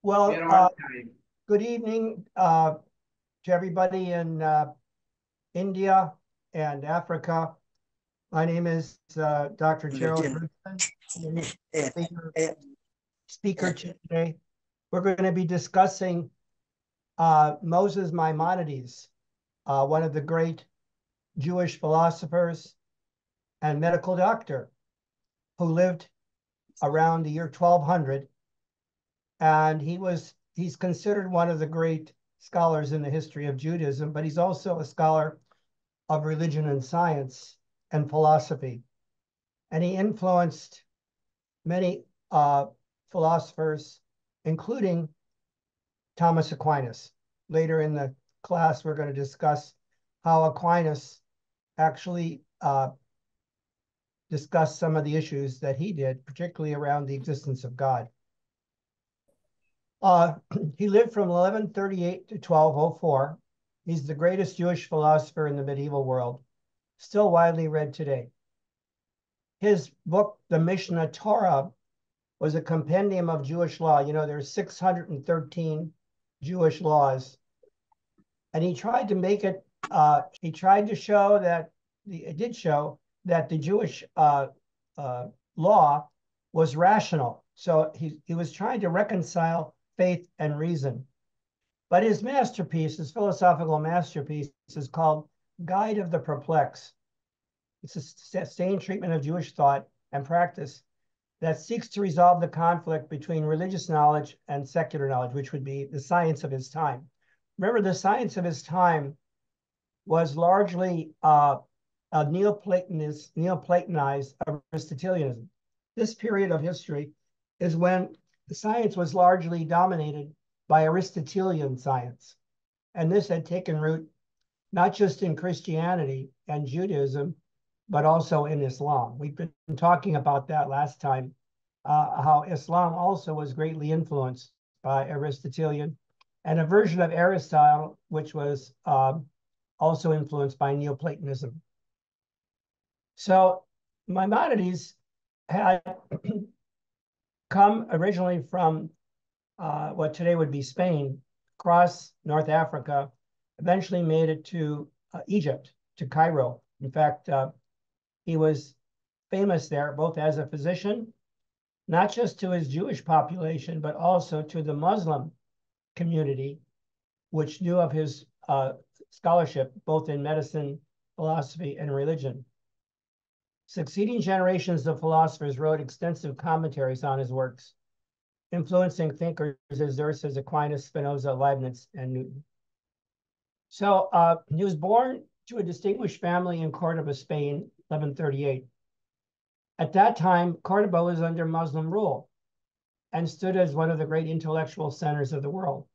Well, good evening to everybody in India and Africa. My name is Dr. Gerald Grudzen, speaker today. We're going to be discussing Moses Maimonides, one of the great Jewish philosophers and medical doctor who lived around the year 1200. And he's considered one of the great scholars in the history of Judaism, but he's also a scholar of religion and science and philosophy. And he influenced many philosophers, including Thomas Aquinas. Later in the class, we're going to discuss how Aquinas actually discussed some of the issues that he did, particularly around the existence of God. He lived from 1138 to 1204. He's the greatest Jewish philosopher in the medieval world, still widely read today. His book, the Mishnah Torah, was a compendium of Jewish law. You know, there's 613 Jewish laws. And he tried to make it, he tried to show that, it did show that the Jewish law was rational. So he was trying to reconcile faith and reason. But his masterpiece, his philosophical masterpiece, is called Guide of the Perplexed. It's a sustained treatment of Jewish thought and practice that seeks to resolve the conflict between religious knowledge and secular knowledge, which would be the science of his time. Remember, the science of his time was largely Neoplatonized Aristotelianism. This period of history is when the science was largely dominated by Aristotelian science. And this had taken root not just in Christianity and Judaism, but also in Islam. We've been talking about that last time, how Islam also was greatly influenced by Aristotelian, and a version of Aristotle, which was also influenced by Neoplatonism. So Maimonides had come originally from what today would be Spain, across North Africa, eventually made it to Egypt, to Cairo. In fact, he was famous there, both as a physician, not just to his Jewish population, but also to the Muslim community, which knew of his scholarship, both in medicine, philosophy, and religion. Succeeding generations of philosophers wrote extensive commentaries on his works, influencing thinkers as diverse as Aquinas, Spinoza, Leibniz, and Newton. So he was born to a distinguished family in Cordoba, Spain, 1138. At that time, Cordoba was under Muslim rule and stood as one of the great intellectual centers of the world.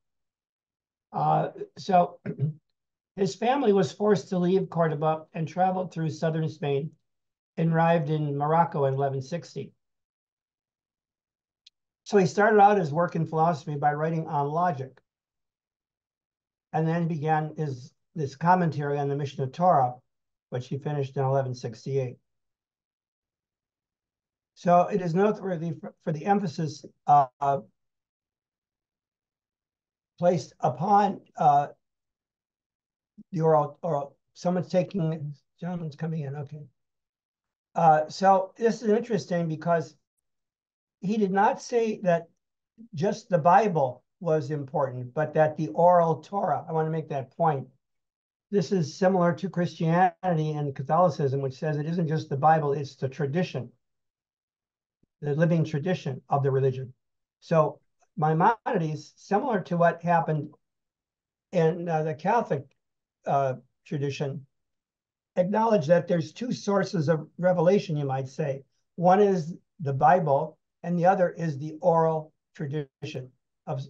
So his family was forced to leave Cordoba and traveled through southern Spain and arrived in Morocco in 1160. So he started out his work in philosophy by writing on logic, and then began this commentary on the Mishnah Torah, which he finished in 1168. So it is noteworthy for the emphasis placed upon the oral. Someone's taking, gentleman's coming in, okay. So this is interesting because he did not say that just the Bible was important, but that the oral Torah, I want to make that point. This is similar to Christianity and Catholicism, which says it isn't just the Bible, it's the tradition, the living tradition of the religion. So Maimonides, similar to what happened in the Catholic tradition, acknowledge that there's two sources of revelation, you might say. One is the Bible, and the other is the oral tradition of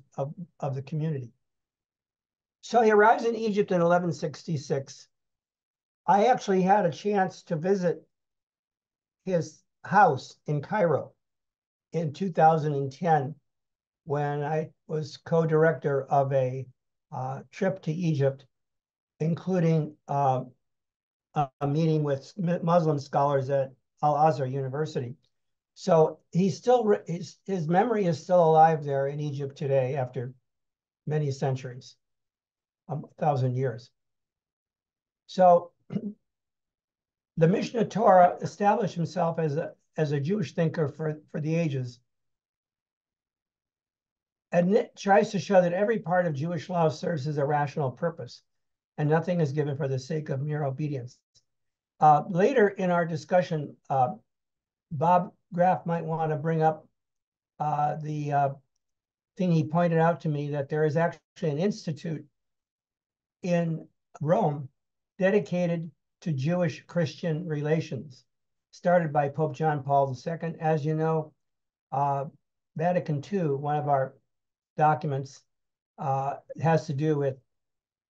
the community. So he arrives in Egypt in 1166. I actually had a chance to visit his house in Cairo in 2010 when I was co-director of a trip to Egypt, including a meeting with Muslim scholars at Al-Azhar University. So he's still his memory is still alive there in Egypt today after many centuries, 1,000 years. So the Mishnah Torah established himself as a Jewish thinker for the ages. And it tries to show that every part of Jewish law serves as a rational purpose, and nothing is given for the sake of mere obedience. Later in our discussion, Bob Graff might want to bring up the thing he pointed out to me, that there is actually an institute in Rome dedicated to Jewish-Christian relations, started by Pope John Paul II. As you know, Vatican II, one of our documents, has to do with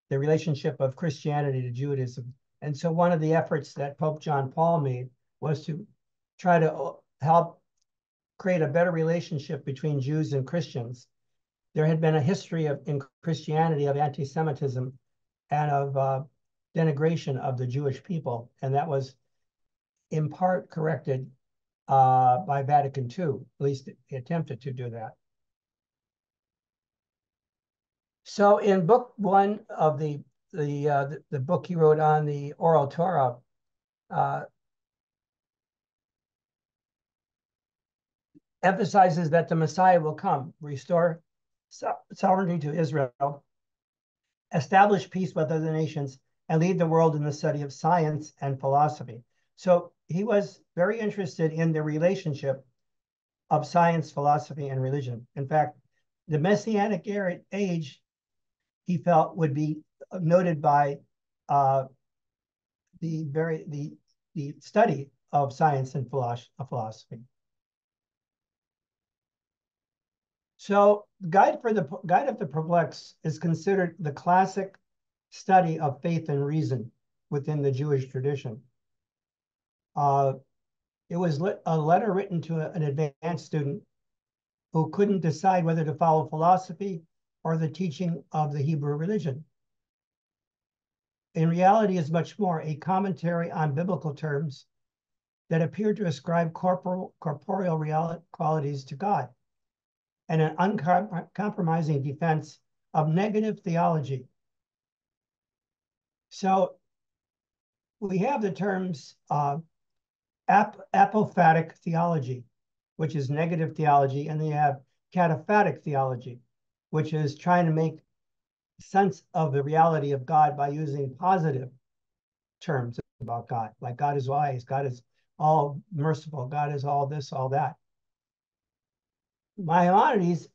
the relationship of Christianity to Judaism. And so one of the efforts that Pope John Paul made was to try to help create a better relationship between Jews and Christians. There had been a history in Christianity of anti-Semitism and of denigration of the Jewish people, and that was in part corrected by Vatican II. At least he attempted to do that. So in book one of the book he wrote on the oral Torah, emphasizes that the Messiah will come, restore sovereignty to Israel, establish peace with other nations, and lead the world in the study of science and philosophy. So he was very interested in the relationship of science, philosophy, and religion. In fact, the Messianic age, he felt, would be noted by the study of science and philosophy. So Guide of the Perplexed is considered the classic study of faith and reason within the Jewish tradition. It was a letter written to an advanced student who couldn't decide whether to follow philosophy or the teaching of the Hebrew religion. In reality, is much more a commentary on biblical terms that appear to ascribe corporeal qualities to God, and an uncompromising defense of negative theology. So we have the terms apophatic theology, which is negative theology, and then you have cataphatic theology, which is trying to make sense of the reality of God by using positive terms about God, like God is wise, God is all merciful, God is all this, all that. Maimonides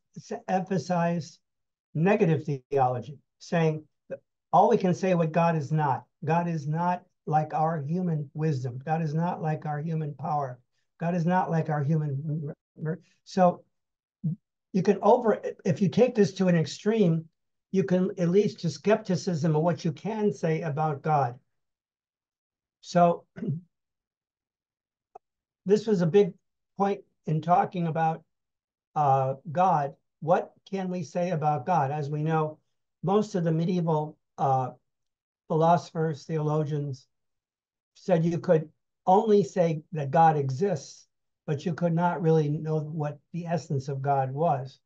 emphasized negative theology, saying that all we can say what God is not. God is not like our human wisdom. God is not like our human power. God is not like our human. So you can if you take this to an extreme, you can at least to skepticism of what you can say about God. So this was a big point in talking about God. What can we say about God? As we know, most of the medieval philosophers, theologians said you could only say that God exists, but you could not really know what the essence of God was.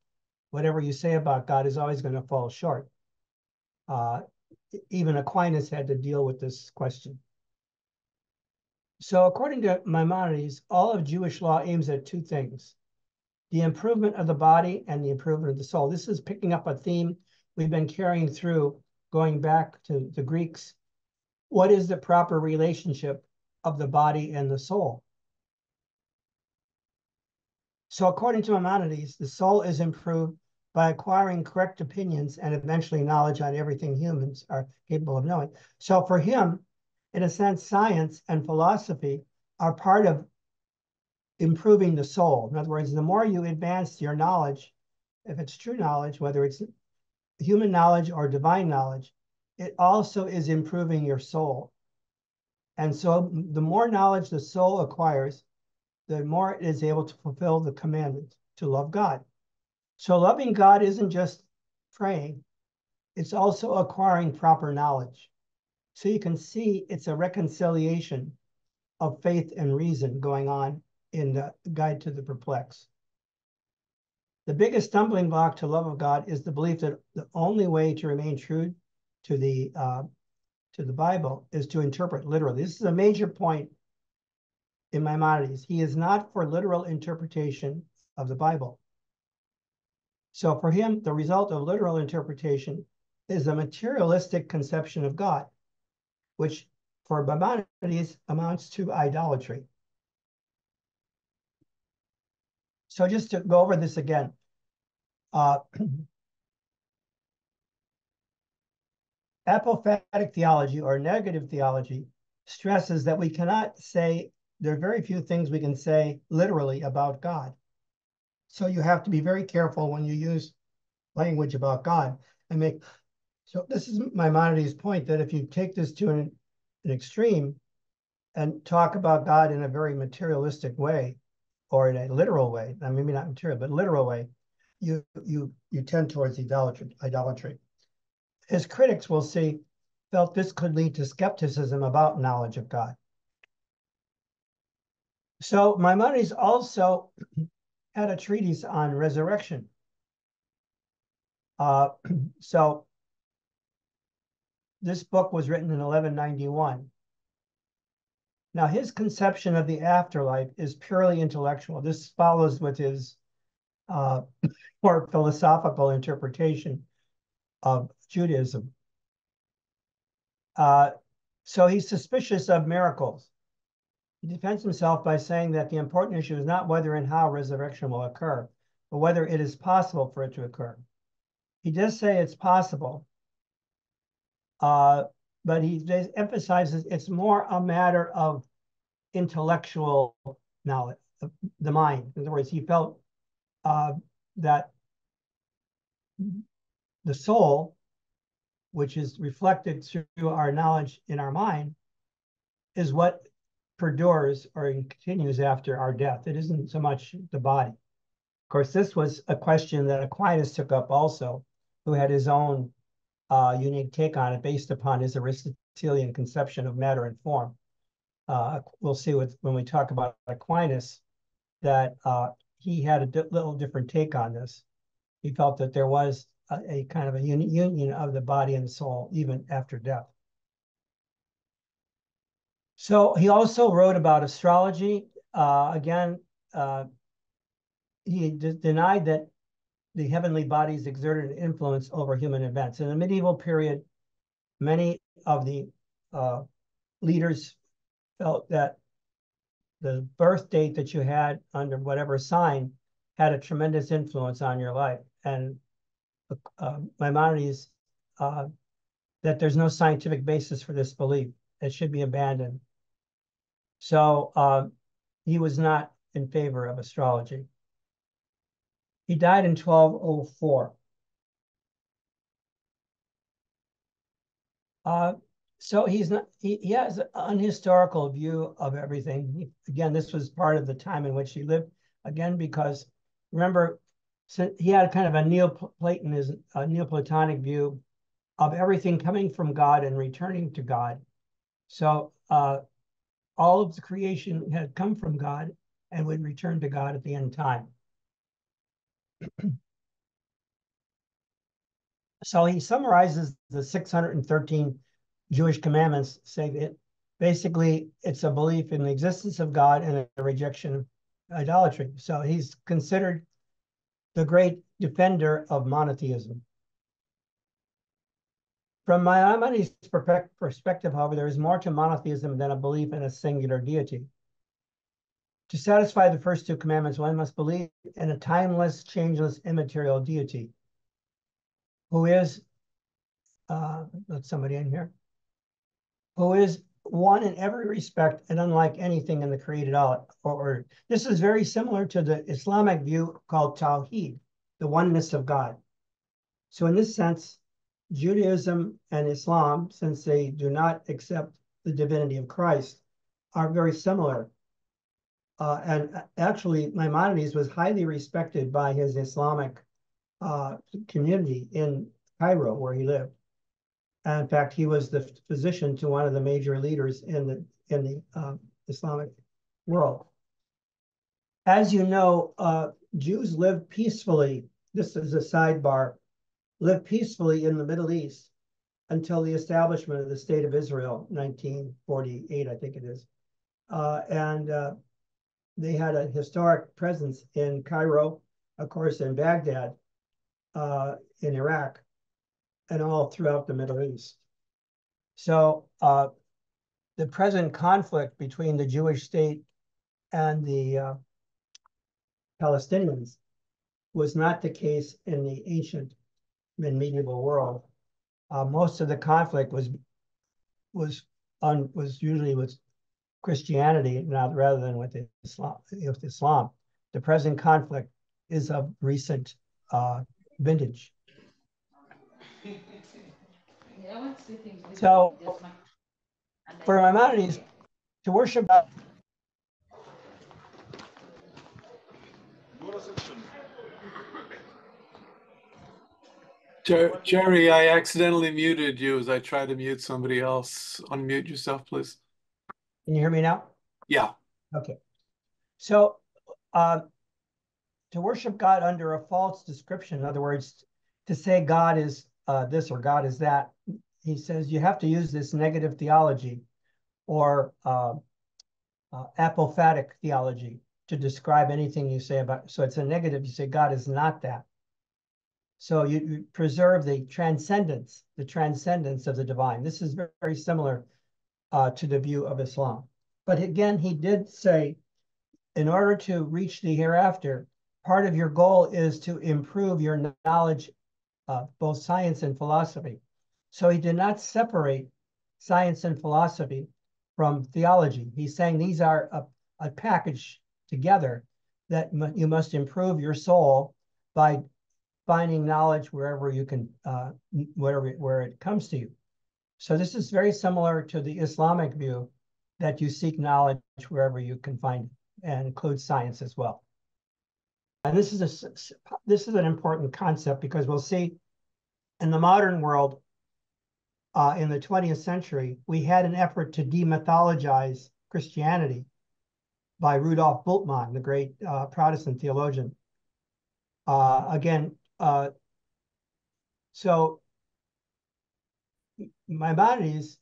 Whatever you say about God is always going to fall short. Even Aquinas had to deal with this question. So according to Maimonides, all of Jewish law aims at two things: the improvement of the body and the improvement of the soul. This is picking up a theme we've been carrying through, going back to the Greeks. What is the proper relationship of the body and the soul? So according to Maimonides, the soul is improved by acquiring correct opinions and eventually knowledge on everything humans are capable of knowing. So for him, in a sense, science and philosophy are part of improving the soul. In other words, the more you advance your knowledge, if it's true knowledge, whether it's human knowledge or divine knowledge, it also is improving your soul. And so the more knowledge the soul acquires, the more it is able to fulfill the commandment to love God. So loving God isn't just praying, it's also acquiring proper knowledge. So you can see it's a reconciliation of faith and reason going on in the Guide to the Perplexed. The biggest stumbling block to love of God is the belief that the only way to remain true to the Bible is to interpret literally. This is a major point in Maimonides. He is not for literal interpretation of the Bible. So for him, the result of literal interpretation is a materialistic conception of God, which for Maimonides amounts to idolatry. So just to go over this again, apophatic theology or negative theology stresses that we cannot say, there are very few things we can say literally about God. So you have to be very careful when you use language about God and make, so this is Maimonides' point, that if you take this to an extreme and talk about God in a very materialistic way, or in a literal way, maybe not material, but literal way, you tend towards idolatry. His critics, will see, felt this could lead to skepticism about knowledge of God. So Maimonides also had a treatise on resurrection. So this book was written in 1191. Now, his conception of the afterlife is purely intellectual. This follows with his more philosophical interpretation of Judaism. So he's suspicious of miracles. He defends himself by saying that the important issue is not whether and how resurrection will occur, but whether it is possible for it to occur. He does say it's possible, but he emphasizes it's more a matter of intellectual knowledge, the mind. In other words, he felt that the soul, which is reflected through our knowledge in our mind, is what perdures or continues after our death. It isn't so much the body. Of course, this was a question that Aquinas took up also, who had his own unique take on it based upon his Aristotelian conception of matter and form. We'll see when we talk about Aquinas that he had a little different take on this. He felt that there was a kind of a union of the body and soul even after death. So he also wrote about astrology. Again, he denied that the heavenly bodies exerted an influence over human events. In the medieval period, many of the leaders felt that the birth date that you had under whatever sign had a tremendous influence on your life. And Maimonides, that there's no scientific basis for this belief. It should be abandoned. So he was not in favor of astrology. He died in 1204. So he has an unhistorical view of everything. Again, this was part of the time in which he lived. Again, because remember, he had kind of a Neoplatonic view of everything coming from God and returning to God. So all of the creation had come from God and would return to God at the end time. So he summarizes the 613 Jewish commandments, saying that basically it's a belief in the existence of God and a rejection of idolatry. So he's considered the great defender of monotheism. From Maimonides' perspective, however, there is more to monotheism than a belief in a singular deity. To satisfy the first two commandments, one must believe in a timeless, changeless, immaterial deity, who is, let somebody in here, who is one in every respect and unlike anything in the created order. This is very similar to the Islamic view called Tawheed, the oneness of God. So in this sense, Judaism and Islam, since they do not accept the divinity of Christ, are very similar. And actually, Maimonides was highly respected by his Islamic community in Cairo, where he lived. And in fact, he was the physician to one of the major leaders in the Islamic world. As you know, Jews lived peacefully. This is a sidebar. Lived peacefully in the Middle East until the establishment of the State of Israel, 1948, I think it is. And they had a historic presence in Cairo, of course, in Baghdad, in Iraq, and all throughout the Middle East. So the present conflict between the Jewish state and the Palestinians was not the case in the ancient and medieval world. Most of the conflict was usually with Christianity, rather than with Islam. The present conflict is of recent vintage. So, for Maimonides, to worship God. Jerry, I accidentally muted you as I tried to mute somebody else. Unmute yourself, please. Can you hear me now? Yeah. Okay. So to worship God under a false description, in other words, to say God is this or God is that, he says you have to use this negative theology or apophatic theology to describe anything you say about. So it's a negative. You say God is not that. So you preserve the transcendence of the divine. This is very, very similar to the view of Islam. But again, he did say, in order to reach the hereafter, part of your goal is to improve your knowledge of both science and philosophy. So he did not separate science and philosophy from theology. He's saying these are a package together that you must improve your soul by finding knowledge wherever you can, where it comes to you. So this is very similar to the Islamic view that you seek knowledge wherever you can find it, and includes science as well. And this is an important concept, because we'll see in the modern world, in the 20th century, we had an effort to demythologize Christianity by Rudolf Bultmann, the great Protestant theologian. So Maimonides,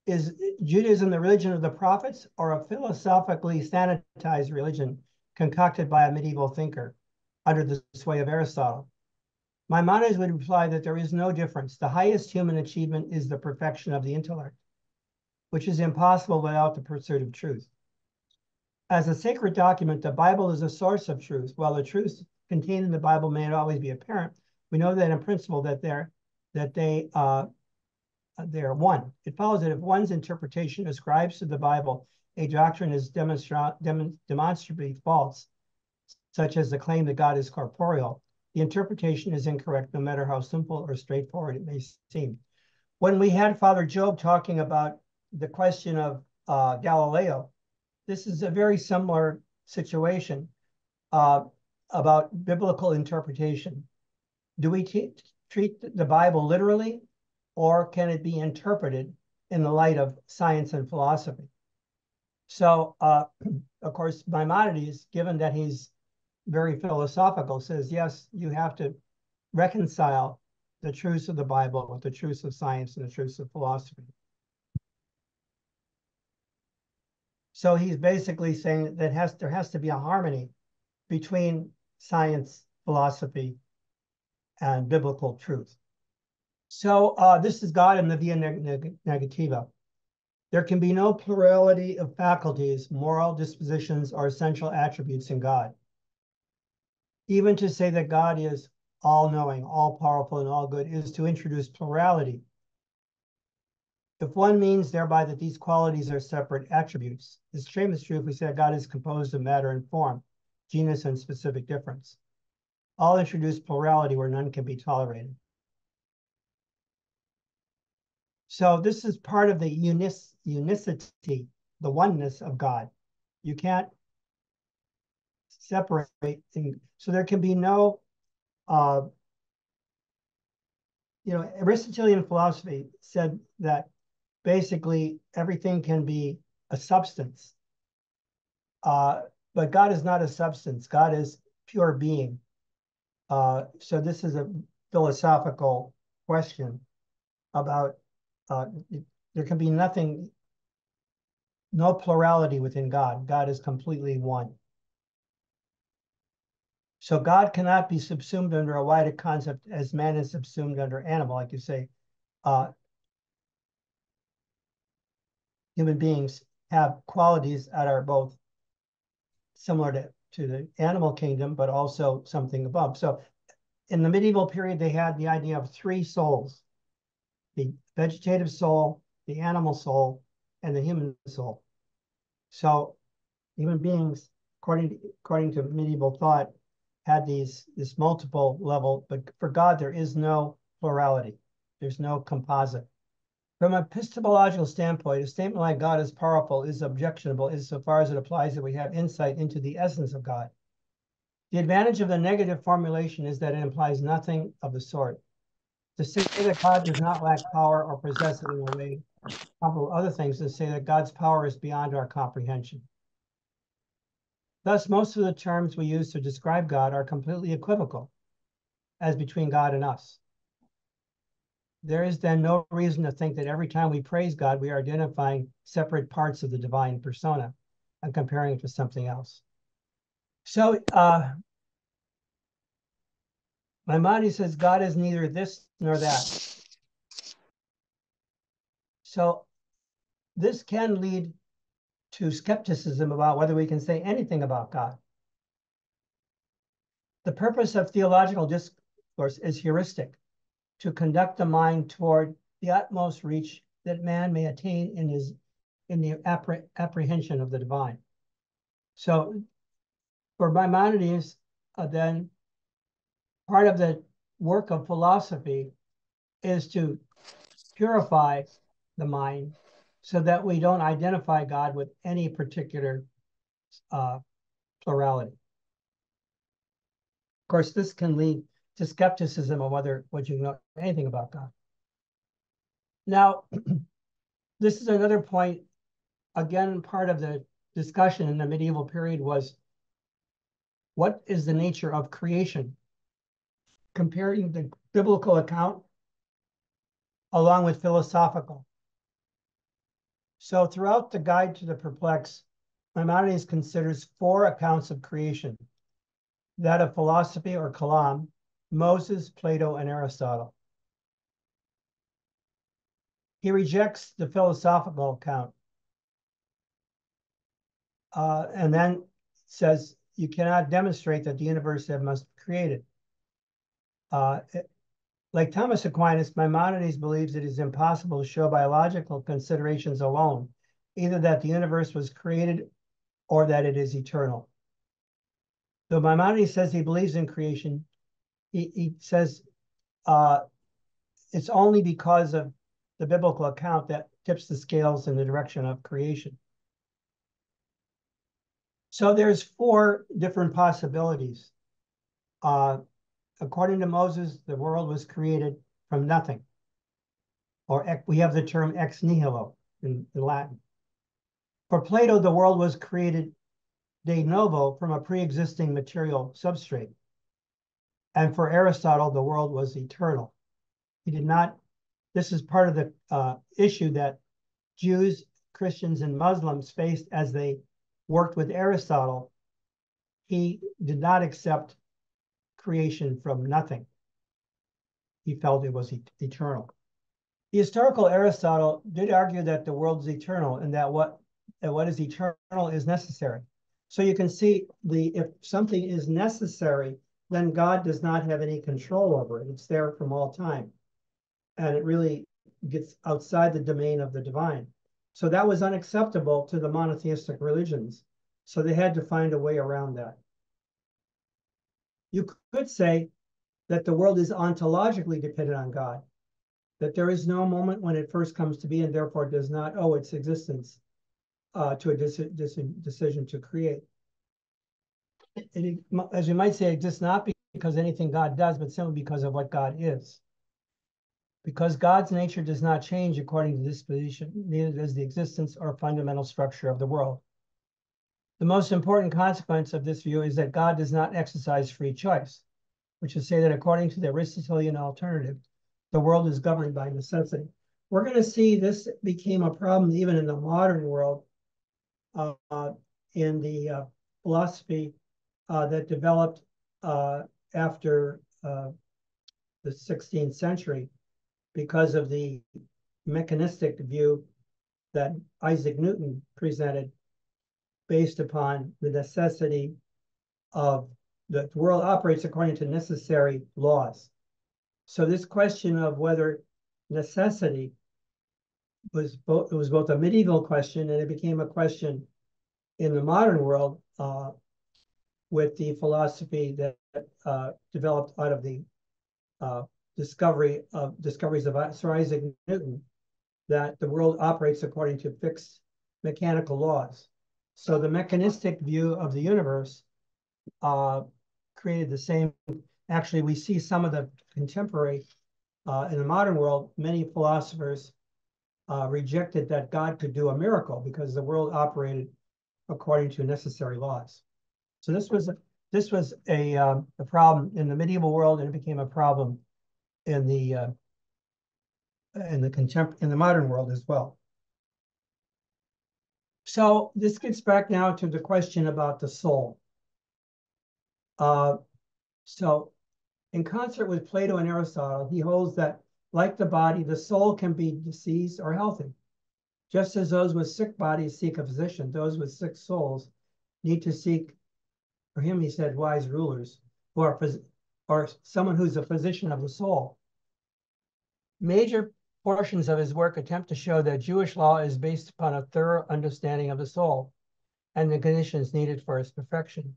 is Judaism the religion of the prophets, or a philosophically sanitized religion concocted by a medieval thinker under the sway of Aristotle? Maimonides would reply that there is no difference. The highest human achievement is the perfection of the intellect, which is impossible without the pursuit of truth. As a sacred document, the Bible is a source of truth. While the truth contained in the Bible may not always be apparent, we know that in principle that they are one. It follows that if one's interpretation ascribes to the Bible a doctrine is demonstrably false, such as the claim that God is corporeal, the interpretation is incorrect, no matter how simple or straightforward it may seem. When we had Father Job talking about the question of Galileo, this is a very similar situation about biblical interpretation. Do we treat the Bible literally, or can it be interpreted in the light of science and philosophy? So, of course, Maimonides, given that he's very philosophical, says, yes, you have to reconcile the truths of the Bible with the truths of science and the truths of philosophy. So he's basically saying that there has to be a harmony between science, philosophy, and biblical truth. So this is God in the via negativa. There can be no plurality of faculties, moral dispositions, or essential attributes in God. Even to say that God is all-knowing, all-powerful, and all-good is to introduce plurality. If one means thereby that these qualities are separate attributes, the same is true if we say God is composed of matter and form, genus and specific difference. All introduce plurality where none can be tolerated. So this is part of the unicity, the oneness of God. You can't separate things. So there can be no, Aristotelian philosophy said that basically everything can be a substance. but God is not a substance. God is pure being. So this is a philosophical question about there can be nothing, no plurality within God. God is completely one. So God cannot be subsumed under a wider concept as man is subsumed under animal. Like you say, human beings have qualities that are both similar to the animal kingdom, but also something above. So in the medieval period, they had the idea of three souls: the vegetative soul, the animal soul, and the human soul. So human beings, according to medieval thought, had this multiple level, but for God, there is no plurality. There's no composite. From an epistemological standpoint, a statement like God is powerful is objectionable insofar as it applies that we have insight into the essence of God. The advantage of the negative formulation is that it implies nothing of the sort. To say that God does not lack power or possess it in a way comparable to other things is to say that God's power is beyond our comprehension. Thus, most of the terms we use to describe God are completely equivocal, as between God and us. There is then no reason to think that every time we praise God, we are identifying separate parts of the divine persona and comparing it to something else. So Maimonides says God is neither this nor that. So this can lead to skepticism about whether we can say anything about God. The purpose of theological discourse is heuristic, to conduct the mind toward the utmost reach that man may attain in the apprehension of the divine. So for Maimonides, then part of the work of philosophy is to purify the mind so that we don't identify God with any particular plurality. Of course, this can lead to skepticism of whether what you know anything about God. Now, this is another point. Again, part of the discussion in the medieval period was what is the nature of creation? Comparing the biblical account along with philosophical. So throughout the Guide to the Perplexed, Maimonides considers four accounts of creation: that of philosophy or Kalam, Moses, Plato, and Aristotle. He rejects the philosophical account and then says you cannot demonstrate that the universe must be created. Like Thomas Aquinas, Maimonides believes it is impossible to show by logical considerations alone either that the universe was created or that it is eternal. Though Maimonides says he believes in creation, he says it's only because of the biblical account that tips the scales in the direction of creation. So there's four different possibilities. According to Moses, the world was created from nothing. Or we have the term ex nihilo in Latin. For Plato, the world was created de novo from a pre-existing material substrate. And for Aristotle, the world was eternal. He did not, this is part of the issue that Jews, Christians, and Muslims faced as they worked with Aristotle. He did not accept creation from nothing. He felt it was eternal. The historical Aristotle did argue that the world is eternal and that what is eternal is necessary. So you can see if something is necessary, then God does not have any control over it. It's there from all time. And it really gets outside the domain of the divine. So that was unacceptable to the monotheistic religions. So they had to find a way around that. You could say that the world is ontologically dependent on God, that there is no moment when it first comes to be and therefore does not owe its existence to a decision to create. As we might say, it exists not because anything God does, but simply because of what God is. Because God's nature does not change according to disposition, neither does the existence or fundamental structure of the world. The most important consequence of this view is that God does not exercise free choice, which is to say that according to the Aristotelian alternative, the world is governed by necessity. We're going to see this became a problem even in the modern world, in the philosophy that developed after the 16th century because of the mechanistic view that Isaac Newton presented based upon the necessity of the world operates according to necessary laws. So this question of whether necessity was both a medieval question and it became a question in the modern world with the philosophy that developed out of the discoveries of Sir Isaac Newton, that the world operates according to fixed mechanical laws. So the mechanistic view of the universe created the same. Actually, we see some of the contemporary, in the modern world, many philosophers rejected that God could do a miracle because the world operated according to necessary laws. So this was a problem in the medieval world, and it became a problem in the modern world as well. So this gets back now to the question about the soul. So in concert with Plato and Aristotle, he holds that, like the body, the soul can be diseased or healthy. Just as those with sick bodies seek a physician, those with sick souls need to seek, for him, he said, wise rulers, or someone who's a physician of the soul. Major portions of his work attempt to show that Jewish law is based upon a thorough understanding of the soul and the conditions needed for its perfection.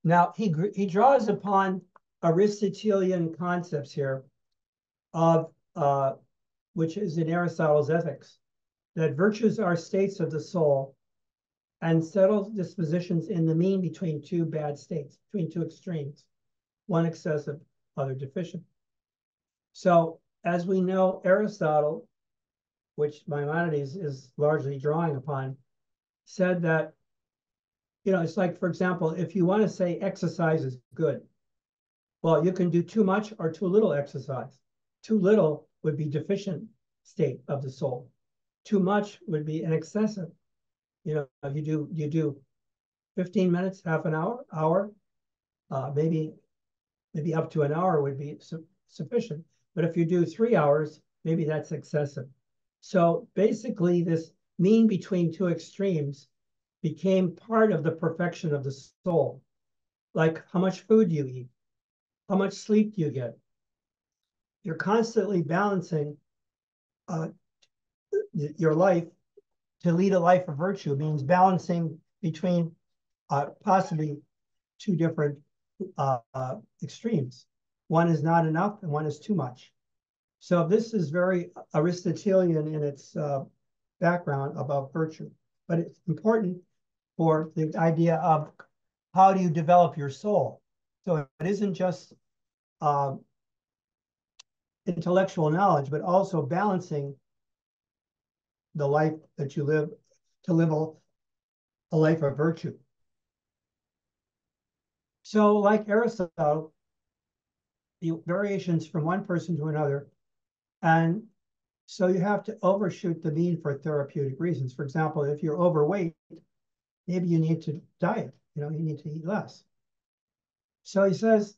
Now, he draws upon Aristotelian concepts here of, which is in Aristotle's Ethics, that virtues are states of the soul and settled dispositions in the mean between two bad states, between two extremes, one excessive, other deficient. So as we know, Aristotle, which Maimonides is largely drawing upon, said that, it's like, for example, if you want to say exercise is good, well, you can do too much or too little exercise. Too little would be deficient state of the soul. Too much would be an excessive. If you do 15 minutes, half an hour, maybe up to an hour would be sufficient. But if you do 3 hours, maybe that's excessive. So basically, this mean between two extremes became part of the perfection of the soul. Like, how much food do you eat? How much sleep do you get? You're constantly balancing your life. To lead a life of virtue means balancing between possibly two different extremes. One is not enough and one is too much. So this is very Aristotelian in its background about virtue. But it's important for the idea of how do you develop your soul. So it isn't just intellectual knowledge, but also balancing the life that you live, to live a life of virtue. So like Aristotle, the variations from one person to another, and so you have to overshoot the mean for therapeutic reasons. For example, if you're overweight, maybe you need to diet, you need to eat less. So he says,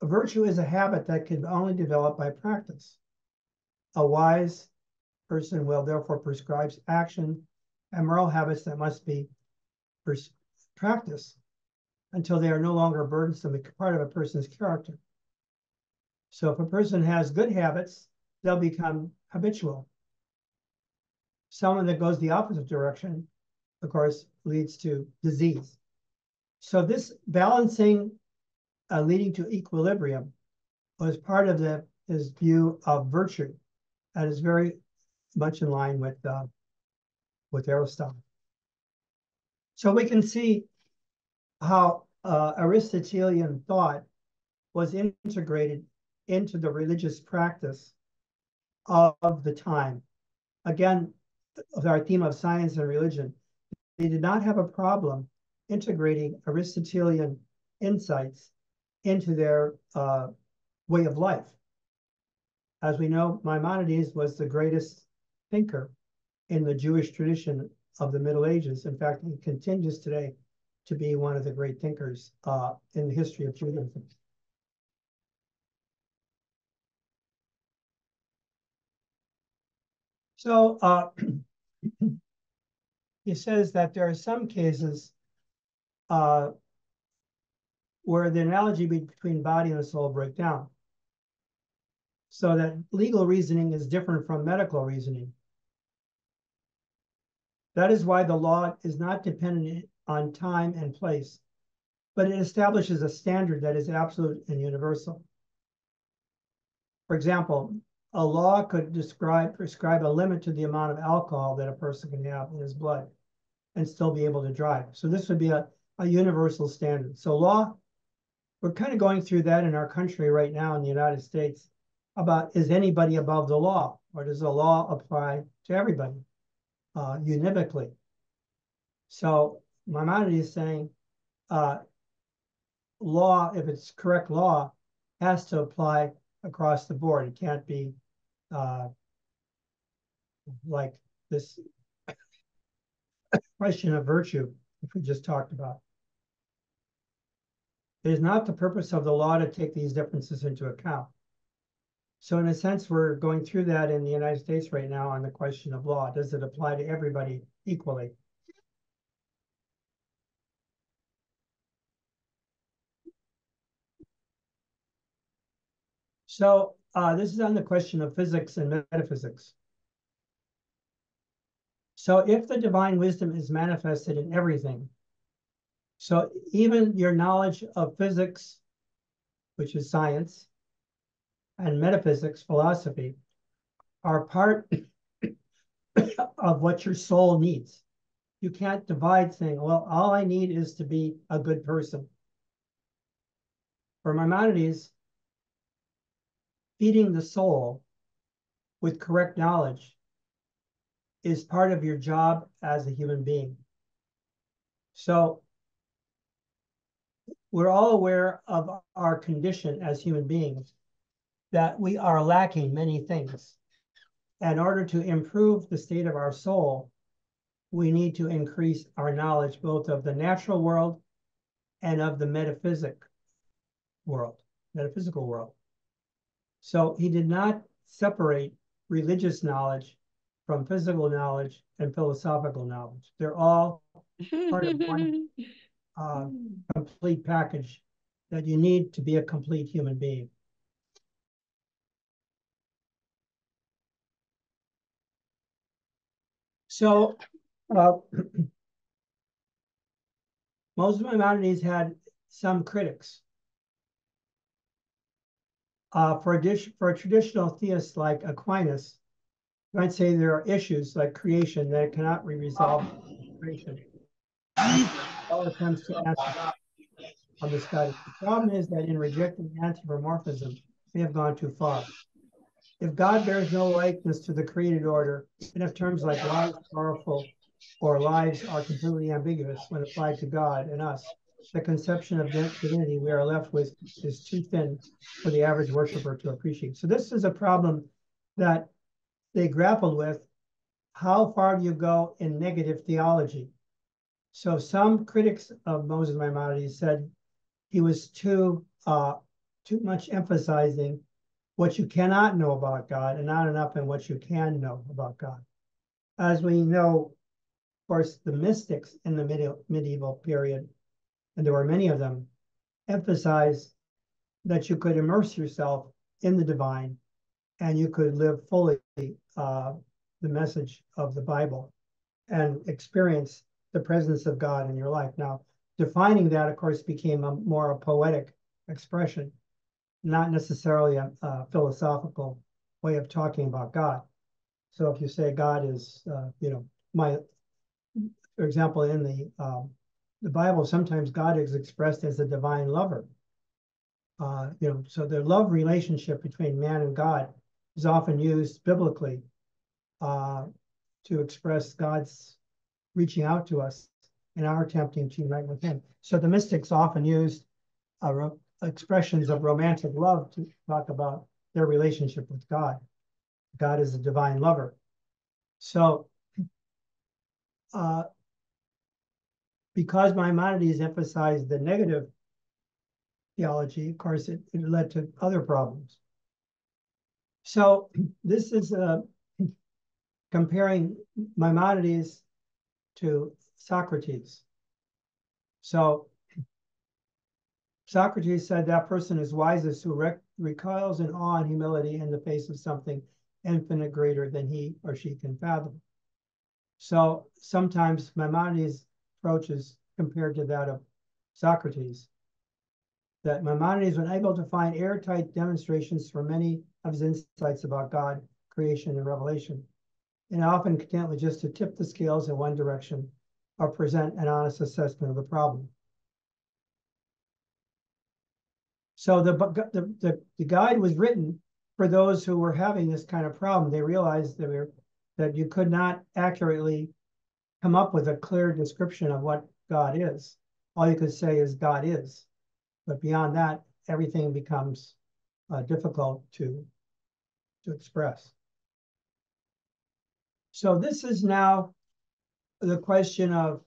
a virtue is a habit that can only develop by practice. A wise person will therefore prescribe action and moral habits that must be practiced until they are no longer burdensome, part of a person's character. So if a person has good habits, they'll become habitual. Someone that goes the opposite direction, of course, leads to disease. So this balancing, leading to equilibrium, was part of his view of virtue, and is very much in line with Aristotle. So we can see how Aristotelian thought was integrated into the religious practice of the time. Again, with our theme of science and religion, they did not have a problem integrating Aristotelian insights into their way of life. As we know, Maimonides was the greatest thinker in the Jewish tradition of the Middle Ages. In fact, he continues today to be one of the great thinkers in the history of Judaism. So he says that there are some cases where the analogy between body and soul break down. So that legal reasoning is different from medical reasoning. That is why the law is not dependent on time and place, but it establishes a standard that is absolute and universal. For example, a law could prescribe a limit to the amount of alcohol that a person can have in his blood and still be able to drive. So this would be a universal standard. So law, we're kind of going through that in our country right now in the United States about, is anybody above the law, or does the law apply to everybody univocally? So Maimonides is saying law, if it's correct law, has to apply across the board. It can't be like this question of virtue, which we just talked about. It is not the purpose of the law to take these differences into account. So in a sense, we're going through that in the United States right now on the question of law. Does it apply to everybody equally? So this is on the question of physics and metaphysics. So if the divine wisdom is manifested in everything, so even your knowledge of physics, which is science, and metaphysics, philosophy, are part of what your soul needs. You can't divide saying, well, all I need is to be a good person. For Maimonides, feeding the soul with correct knowledge is part of your job as a human being. So we're all aware of our condition as human beings, that we are lacking many things. In order to improve the state of our soul, we need to increase our knowledge both of the natural world and of the metaphysical world. So he did not separate religious knowledge from physical knowledge and philosophical knowledge. They're all part of one complete package that you need to be a complete human being. So most of Maimonides had some critics. For a traditional theist like Aquinas, you might say there are issues like creation that cannot be resolved in creation. All attempts to answer on the study. The problem is that in rejecting anthropomorphism, we have gone too far. If God bears no likeness to the created order, and if terms like wise, powerful, or lives are completely ambiguous when applied to God and us, the conception of divinity we are left with is too thin for the average worshiper to appreciate. So this is a problem that they grappled with. How far do you go in negative theology? So some critics of Moses Maimonides said he was too much emphasizing what you cannot know about God and not enough in what you can know about God. As we know, of course, the mystics in the medieval period, and there were many of them, emphasized that you could immerse yourself in the divine and you could live fully the message of the Bible and experience the presence of God in your life. Now, defining that, of course, became more a poetic expression, not necessarily a philosophical way of talking about God. So if you say God is, for example, in the Bible, sometimes God is expressed as a divine lover. So the love relationship between man and God is often used biblically to express God's reaching out to us and our attempting to unite with him. So the mystics often used expressions of romantic love to talk about their relationship with God. God is a divine lover. So because Maimonides emphasized the negative theology, of course, it led to other problems. So this is comparing Maimonides to Socrates. So Socrates said that person is wisest who recoils in awe and humility in the face of something infinite greater than he or she can fathom. So sometimes Maimonides' approach is compared to that of Socrates, that Maimonides was able to find airtight demonstrations for many of his insights about God, creation, and revelation, and often content with just to tip the scales in one direction or present an honest assessment of the problem. So the guide was written for those who were having this kind of problem. They realized that you could not accurately come up with a clear description of what God is. All you could say is God is. But beyond that, everything becomes difficult to express. So this is now the question of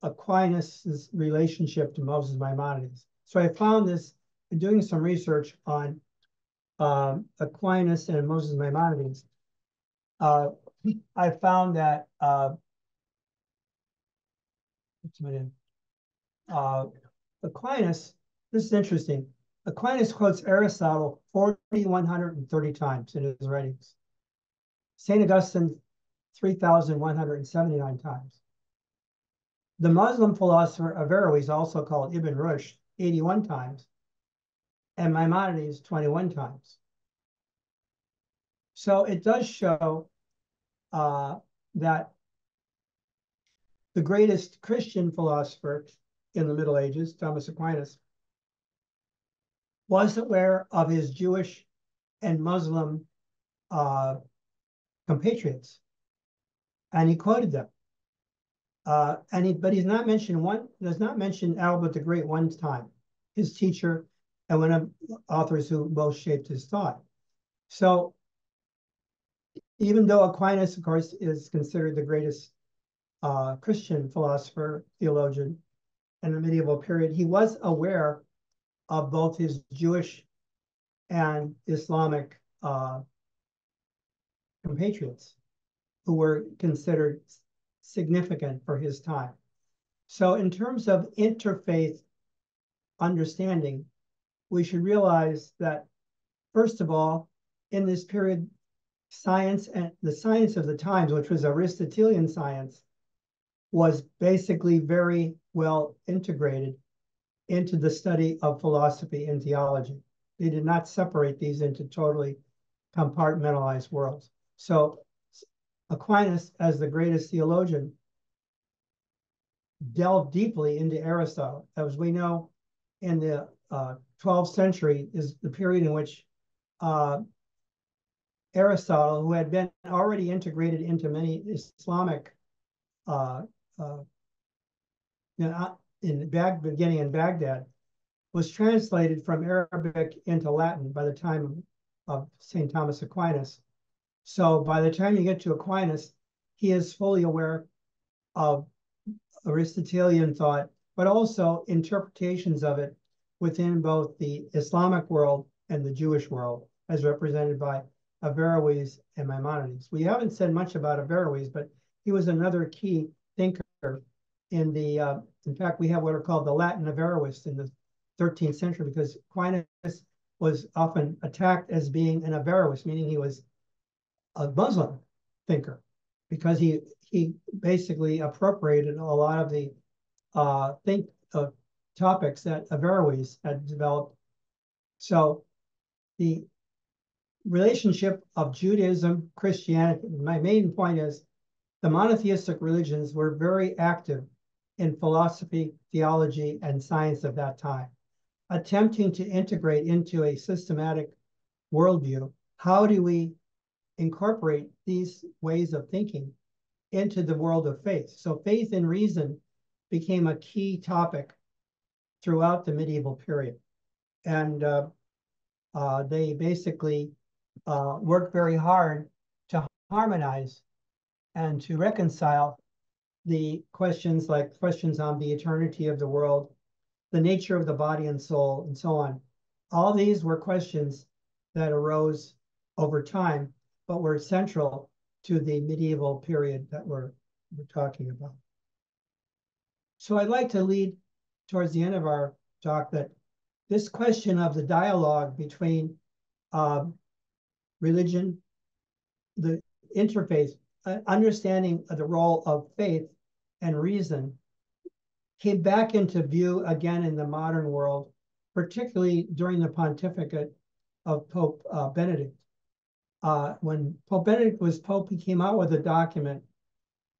Aquinas' relationship to Moses Maimonides. So I found this in doing some research on Aquinas and Moses Maimonides. I found that Aquinas, this is interesting. Aquinas quotes Aristotle 4,130 times in his writings. St. Augustine, 3,179 times. The Muslim philosopher Averroes, also called Ibn Rushd, 81 times, and Maimonides, 21 times. So it does show that the greatest Christian philosopher in the Middle Ages, Thomas Aquinas, was aware of his Jewish and Muslim compatriots, and he quoted them. But he's not mentioned does not mention Albert the Great one time, his teacher and one of the authors who both shaped his thought. So even though Aquinas, of course, is considered the greatest Christian philosopher, theologian in the medieval period, he was aware of both his Jewish and Islamic compatriots who were considered significant for his time. So in terms of interfaith understanding, we should realize that, first of all, in this period, science and the science of the times, which was Aristotelian science, was basically very well integrated into the study of philosophy and theology. They did not separate these into totally compartmentalized worlds. So Aquinas, as the greatest theologian, delved deeply into Aristotle. As we know, in the 12th century is the period in which Aristotle, who had been already integrated into many Islamic beginning in Baghdad, was translated from Arabic into Latin by the time of St. Thomas Aquinas. So by the time you get to Aquinas, he is fully aware of Aristotelian thought, but also interpretations of it within both the Islamic world and the Jewish world, as represented by Averroes and Maimonides. We haven't said much about Averroes, but he was another key thinker in the, in fact, we have what are called the Latin Averroists in the 13th century, because Aquinas was often attacked as being an Averroist, meaning he was a Muslim thinker, because he basically appropriated a lot of the topics that Averroes had developed. So the relationship of Judaism, Christianity, my main point is the monotheistic religions were very active in philosophy, theology, and science of that time, attempting to integrate into a systematic worldview. How do we incorporate these ways of thinking into the world of faith. So faith and reason became a key topic throughout the medieval period. And they basically worked very hard to harmonize and to reconcile the questions like questions on the eternity of the world, the nature of the body and soul, and so on. All these were questions that arose over time, but were central to the medieval period that we're talking about. So I'd like to lead towards the end of our talk that this question of the dialogue between religion, the interface, understanding of the role of faith and reason came back into view again in the modern world, particularly during the pontificate of Pope Benedict. When Pope Benedict was Pope, he came out with a document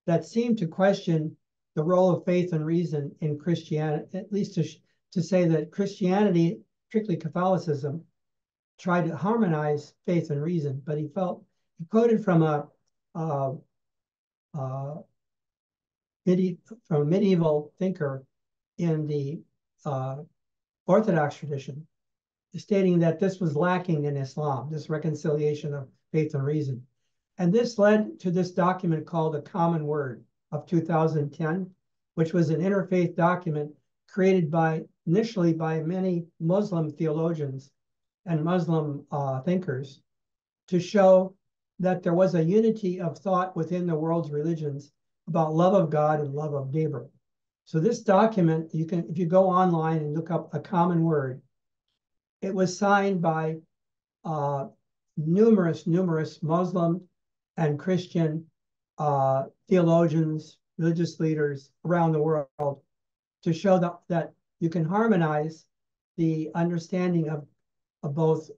that seemed to question the role of faith and reason in Christianity, at least to say that Christianity, particularly Catholicism, tried to harmonize faith and reason, but he quoted from a medieval thinker in the Orthodox tradition, stating that this was lacking in Islam, this reconciliation of faith and reason. And this led to this document called the Common Word of 2010, which was an interfaith document created initially by many Muslim theologians and Muslim thinkers to show that there was a unity of thought within the world's religions about love of God and love of neighbor. So this document, if you go online and look up a common word, it was signed by numerous Muslim and Christian theologians, religious leaders around the world to show that you can harmonize the understanding of both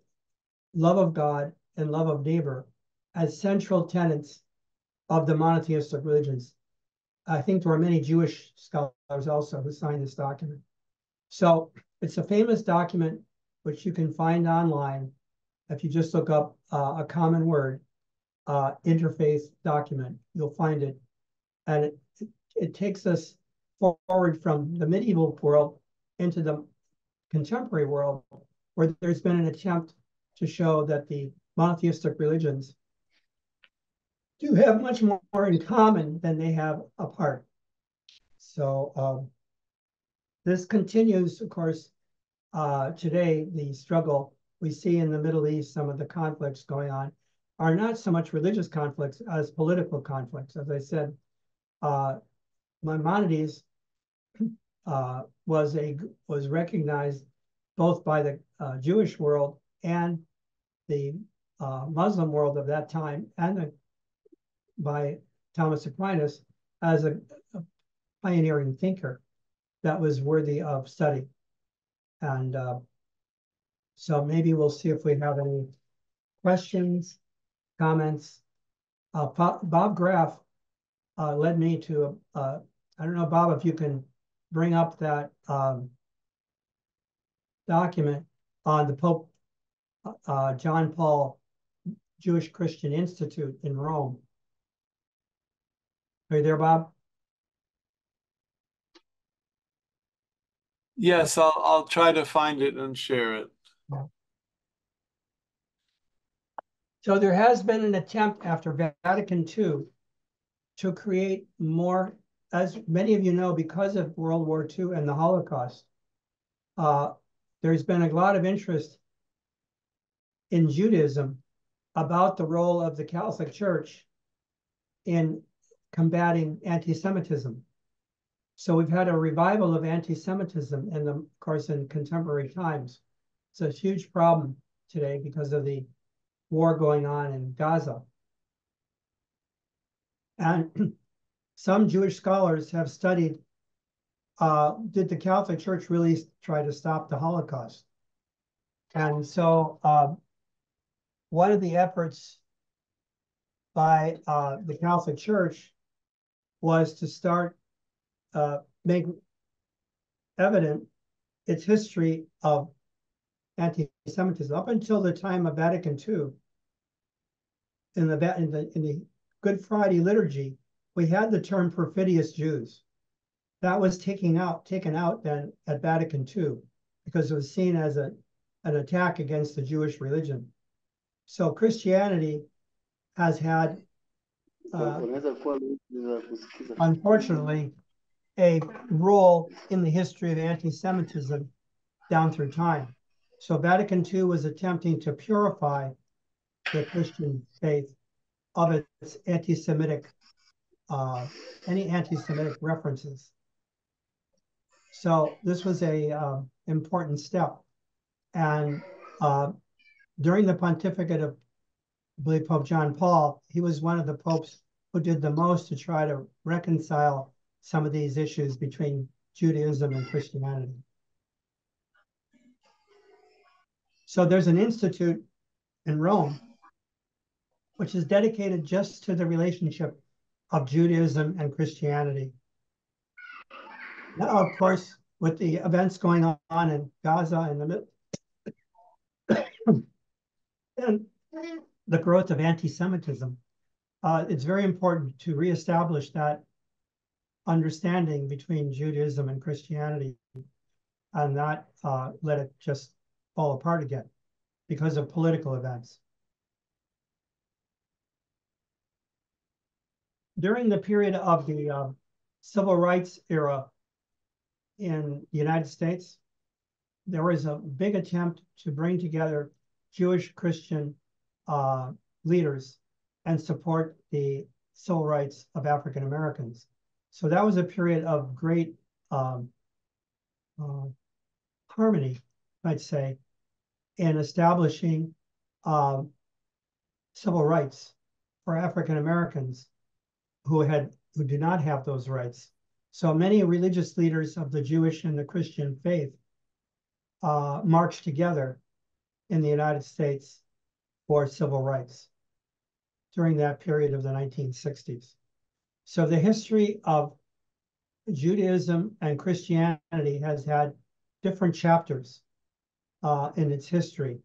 love of God and love of neighbor as central tenets of the monotheistic religions. I think there were many Jewish scholars also who signed this document. So it's a famous document which you can find online if you just look up a common word, interfaith document, you'll find it. And it takes us forward from the medieval world into the contemporary world, where there's been an attempt to show that the monotheistic religions do have much more in common than they have apart. So this continues, of course, today. The struggle we see in the Middle East, some of the conflicts going on, are not so much religious conflicts as political conflicts. As I said, Maimonides was recognized both by the Jewish world and the Muslim world of that time, and by Thomas Aquinas as a pioneering thinker that was worthy of study. And so maybe we'll see if we have any questions, comments. Bob Graff led me to, I don't know, Bob, if you can bring up that document on the Pope John Paul Jewish Christian Institute in Rome. Are you there, Bob? Yes, I'll try to find it and share it. Yeah. So there has been an attempt after Vatican II to create more, as many of you know, because of World War II and the Holocaust. There's been a lot of interest in Judaism about the role of the Catholic Church in combating anti-Semitism. So we've had a revival of anti-Semitism of course, in contemporary times. It's a huge problem today because of the war going on in Gaza. And some Jewish scholars have studied, did the Catholic Church really try to stop the Holocaust? And so one of the efforts by the Catholic Church was to start make evident its history of anti-Semitism up until the time of Vatican II. In the Good Friday liturgy, we had the term perfidious Jews. That was taken out then at Vatican II because it was seen as an attack against the Jewish religion. So Christianity has had, unfortunately, a role in the history of anti-Semitism down through time. So Vatican II was attempting to purify the Christian faith of its anti-Semitic, any anti-Semitic references. So this was a important step. And during the pontificate of, I believe, Pope John Paul, he was one of the popes who did the most to try to reconcile some of these issues between Judaism and Christianity. So there's an institute in Rome which is dedicated just to the relationship of Judaism and Christianity. Now, of course, with the events going on in Gaza and and the growth of anti-Semitism, it's very important to reestablish that understanding between Judaism and Christianity and not let it just fall apart again because of political events. During the period of the civil rights era in the United States, there was a big attempt to bring together Jewish Christian leaders and support the civil rights of African Americans. So that was a period of great harmony, I'd say, in establishing civil rights for African Americans who do not have those rights. So many religious leaders of the Jewish and the Christian faith marched together in the United States for civil rights during that period of the 1960s. So the history of Judaism and Christianity has had different chapters in its history.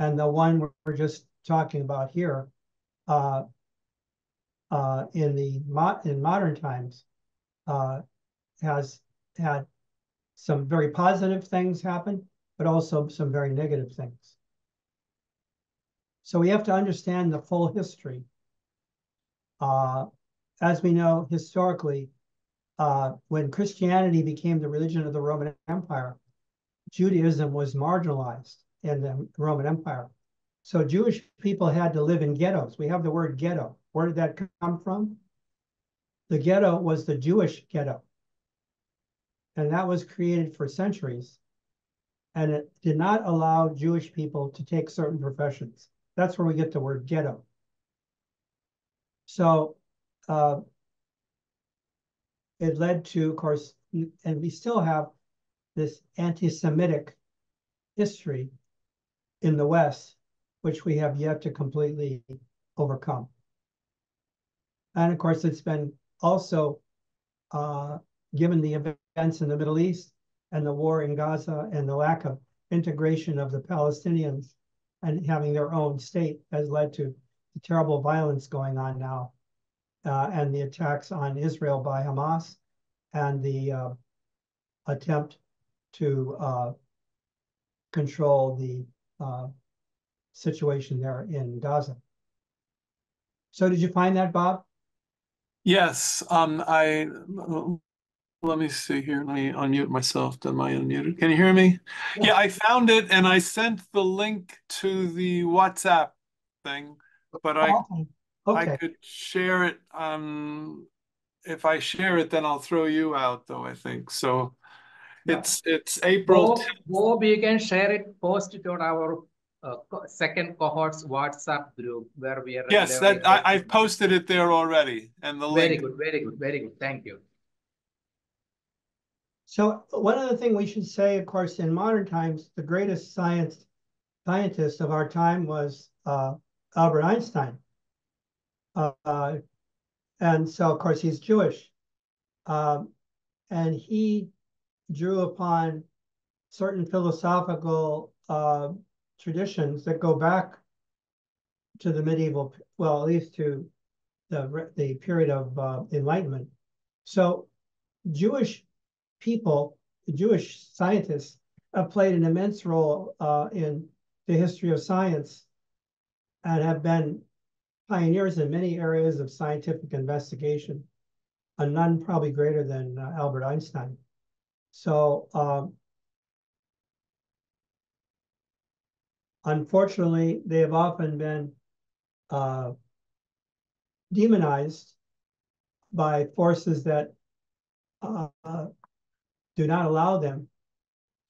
And the one we're just talking about here in modern times has had some very positive things happen, but also some very negative things. So we have to understand the full history. As we know, historically, when Christianity became the religion of the Roman Empire, Judaism was marginalized in the Roman Empire. So Jewish people had to live in ghettos. We have the word ghetto. Where did that come from? The ghetto was the Jewish ghetto. And that was created for centuries. And it did not allow Jewish people to take certain professions. That's where we get the word ghetto. So it led to, of course, and we still have this anti-Semitic history in the West, which we have yet to completely overcome. And of course, it's been also, given the events in the Middle East and the war in Gaza and the lack of integration of the Palestinians and having their own state has led to the terrible violence going on now, and the attacks on Israel by Hamas and the attempt to control the situation there in Gaza. So did you find that, Bob? Yes. Let me see here. Let me unmute myself. Am I unmuted? Can you hear me? Yeah, I found it and I sent the link to the WhatsApp thing, but I could share it. If I share it, then I'll throw you out, though, I think. So it's April. Bob, you can share it, post it on our second cohort's WhatsApp group where we are. Yes, I've posted it there already, and the link. Very good. Thank you. So one other thing we should say, of course, in modern times, the greatest scientist of our time was Albert Einstein. And so, of course, he's Jewish. And he drew upon certain philosophical traditions that go back to the medieval, well, at least to the period of Enlightenment. So Jewish people, the Jewish scientists, have played an immense role in the history of science and have been pioneers in many areas of scientific investigation, and none probably greater than Albert Einstein. So unfortunately, they have often been demonized by forces that do not allow them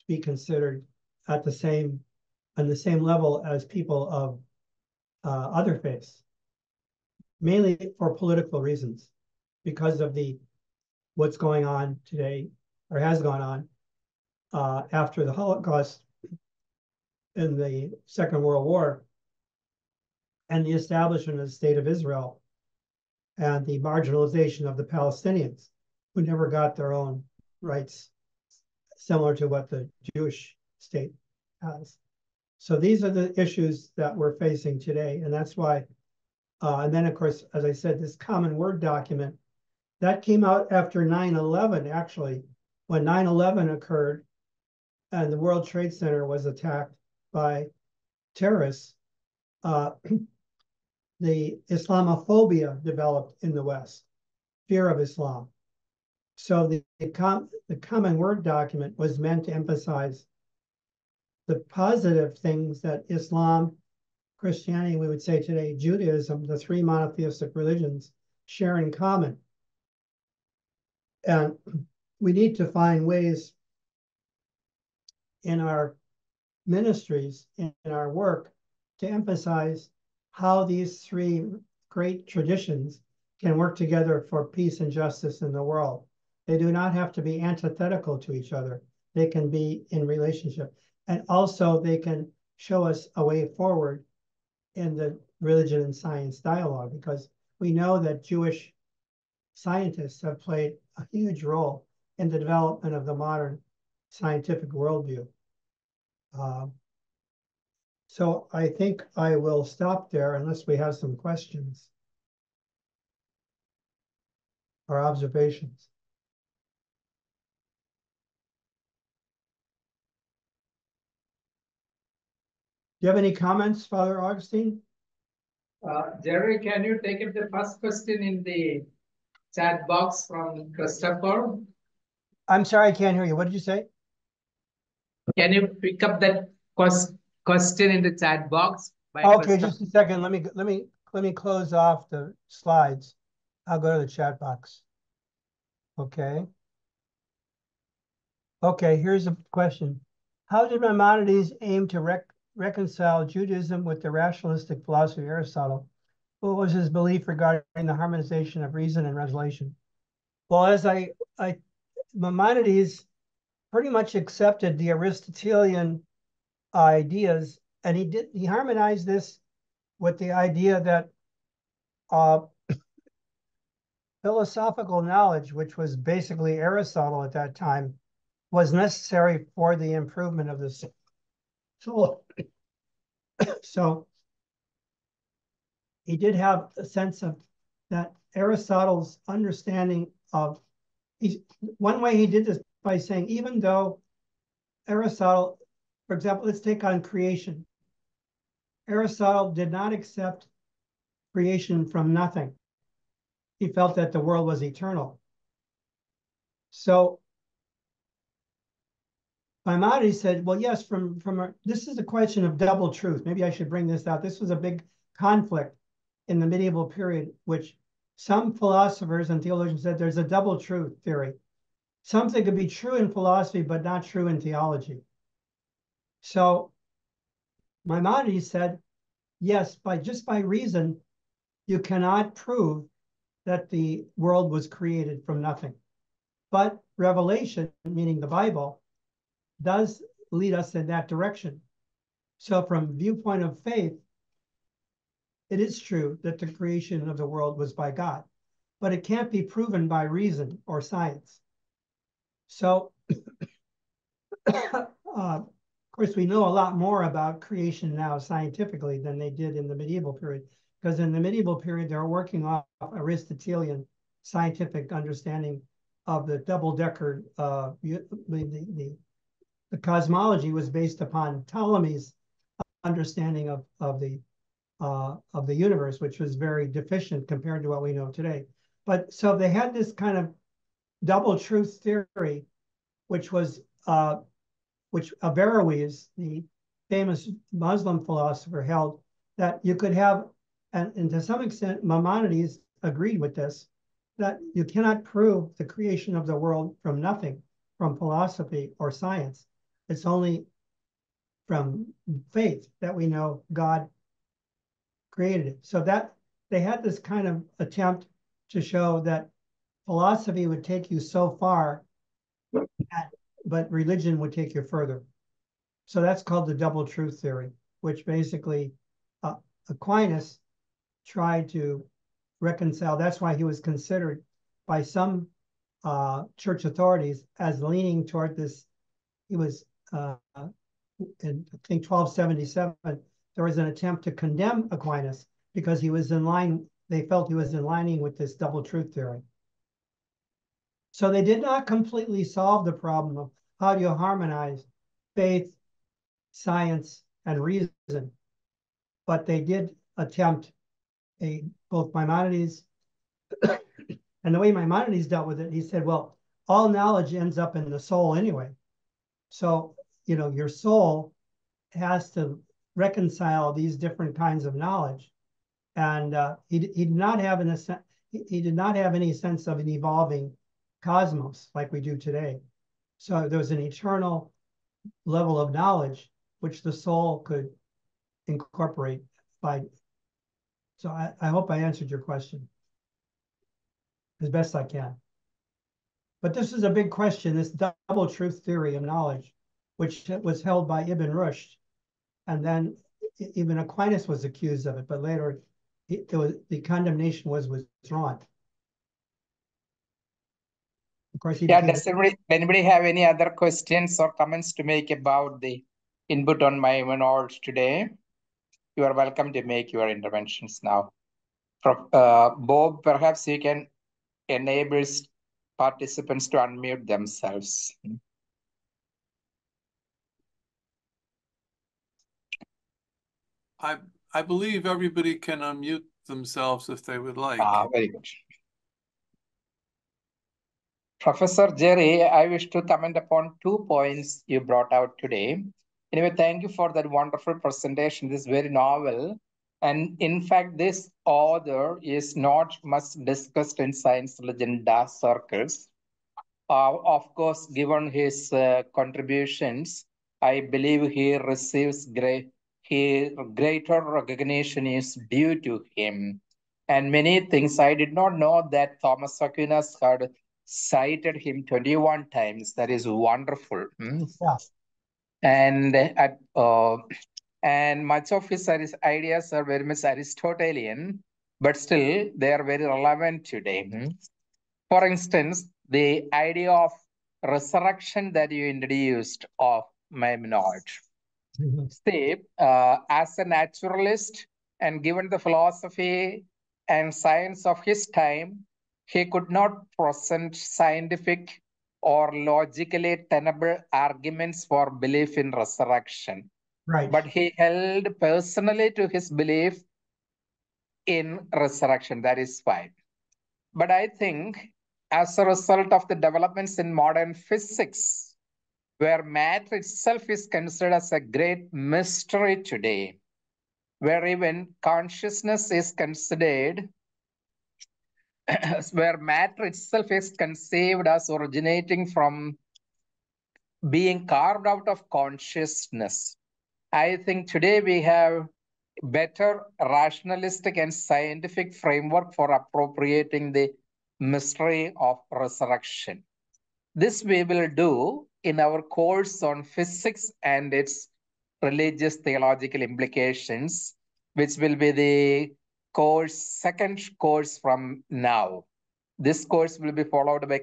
to be considered at the same level as people of other faiths, mainly for political reasons, because of what's going on today, or has gone on after the Holocaust in the Second World War, and the establishment of the State of Israel, and the marginalization of the Palestinians, who never got their own rights, similar to what the Jewish state has. So these are the issues that we're facing today, and that's why. And then, of course, as I said, this Common Word document, that came out after 9/11, actually, when 9/11 occurred and the World Trade Center was attacked by terrorists. The Islamophobia developed in the West, fear of Islam. So the Common Word document was meant to emphasize the positive things that Islam, Christianity, we would say today, Judaism, the three monotheistic religions, share in common. And we need to find ways in our ministries, in our work, to emphasize how these three great traditions can work together for peace and justice in the world. They do not have to be antithetical to each other. They can be in relationship. And also they can show us a way forward in the religion and science dialogue, because we know that Jewish scientists have played a huge role in the development of the modern scientific worldview. So I think I will stop there unless we have some questions or observations. Do you have any comments, Father Augustine? Jerry, can you take up the first question in the chat box from Christopher? I'm sorry, I can't hear you. What did you say? Can you pick up that question in the chat box? Okay, just a second. Let me close off the slides. I'll go to the chat box. Okay. Okay, here's a question. How did Maimonides aim to reconcile Judaism with the rationalistic philosophy of Aristotle? What was his belief regarding the harmonization of reason and revelation? Well, as Maimonides pretty much accepted the Aristotelian ideas, and he harmonized this with the idea that philosophical knowledge, which was basically Aristotle at that time, was necessary for the improvement of the soul. So he did have a sense of that Aristotle's understanding of, one way he did this by saying, even though Aristotle, for example, let's take on creation. Aristotle did not accept creation from nothing. He felt that the world was eternal. So Maimonides said, well, yes, this is a question of double truth. Maybe I should bring this out. This was a big conflict in the medieval period, which some philosophers and theologians said there's a double truth theory. Something could be true in philosophy, but not true in theology. So Maimonides said, yes, just by reason, you cannot prove that the world was created from nothing. But revelation, meaning the Bible, does lead us in that direction. So from viewpoint of faith, it is true that the creation of the world was by God, but it can't be proven by reason or science. So, of course, we know a lot more about creation now scientifically than they did in the medieval period, because in the medieval period, they were working off Aristotelian scientific understanding of the double-decker. The cosmology was based upon Ptolemy's understanding of the universe, which was very deficient compared to what we know today. But so they had this kind of double truth theory, which was which Averroes, the famous Muslim philosopher, held that you could have, and to some extent Maimonides agreed with this, that you cannot prove the creation of the world from nothing, from philosophy or science. It's only from faith that we know God created it. So that they had this kind of attempt to show that philosophy would take you so far, but religion would take you further. So that's called the double truth theory, which basically Aquinas tried to reconcile. That's why he was considered by some church authorities as leaning toward this. He was in, I think, 1277, there was an attempt to condemn Aquinas because he was in line, they felt he was in lining with this double truth theory. So they did not completely solve the problem of how do you harmonize faith, science, and reason, but they did attempt both Maimonides, and the way Maimonides dealt with it, he said, well, all knowledge ends up in the soul anyway. So, you know, your soul has to reconcile these different kinds of knowledge. And he did not have any sense of an evolving cosmos like we do today. So there was an eternal level of knowledge which the soul could incorporate by. So I hope I answered your question as best I can. But this is a big question, this double truth theory of knowledge, which was held by Ibn Rushd. And then even Aquinas was accused of it, but later the condemnation was withdrawn. Of course, does anybody have any other questions or comments to make about the input on my knowledge today? You are welcome to make your interventions now. Bob, perhaps you can enable participants to unmute themselves. I believe everybody can unmute themselves if they would like. Very good. Professor Jerry, I wish to comment upon 2 points you brought out today. Anyway, thank you for that wonderful presentation. This is very novel. And in fact, this author is not much discussed in science religion dark circles. Of course, given his contributions, I believe he receives greater recognition is due to him. And many things, I did not know that Thomas Aquinas had cited him 21 times. That is wonderful. Yeah. And much of his ideas are very much Aristotelian, but still they are very relevant today. For instance, the idea of resurrection that you introduced of Maimonides. See, as a naturalist and given the philosophy and science of his time, he could not present scientific or logically tenable arguments for belief in resurrection. Right. But he held personally to his belief in resurrection. That is fine. But I think as a result of the developments in modern physics, where matter itself is considered as a great mystery today, where even consciousness is considered, where matter itself is conceived as originating from being carved out of consciousness. I think today we have better rationalistic and scientific framework for appropriating the mystery of resurrection. This we will do in our course on physics and its religious theological implications, which will be the second course from now. This course will be followed by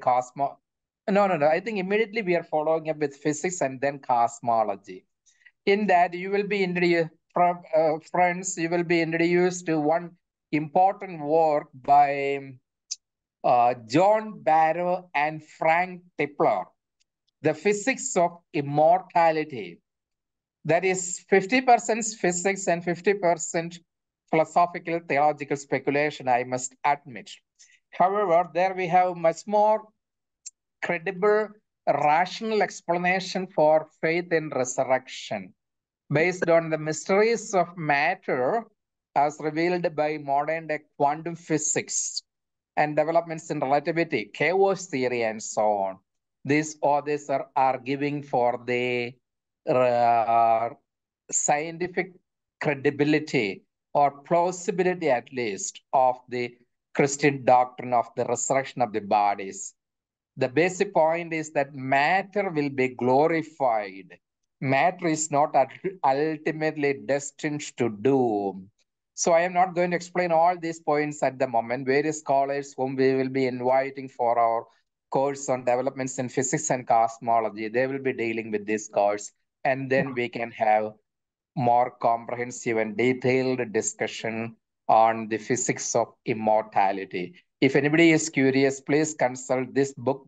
No. I think immediately we are following up with physics and then cosmology. In that you will be introduced, friends, you will be introduced to one important work by John Barrow and Frank Tipler, The Physics of Immortality. That is 50% physics and 50% philosophical, theological speculation, I must admit. However, there we have much more credible, rational explanation for faith in resurrection based on the mysteries of matter as revealed by modern day quantum physics and developments in relativity, chaos theory, and so on. These authors are giving for the scientific credibility or plausibility, at least, of the Christian doctrine of the resurrection of the bodies. The basic point is that matter will be glorified. Matter is not ultimately destined to doom. So I am not going to explain all these points at the moment. Various scholars whom we will be inviting for our course on developments in physics and cosmology, they will be dealing with this course. And then we can have more comprehensive and detailed discussion on the physics of immortality. If anybody is curious, please consult this book,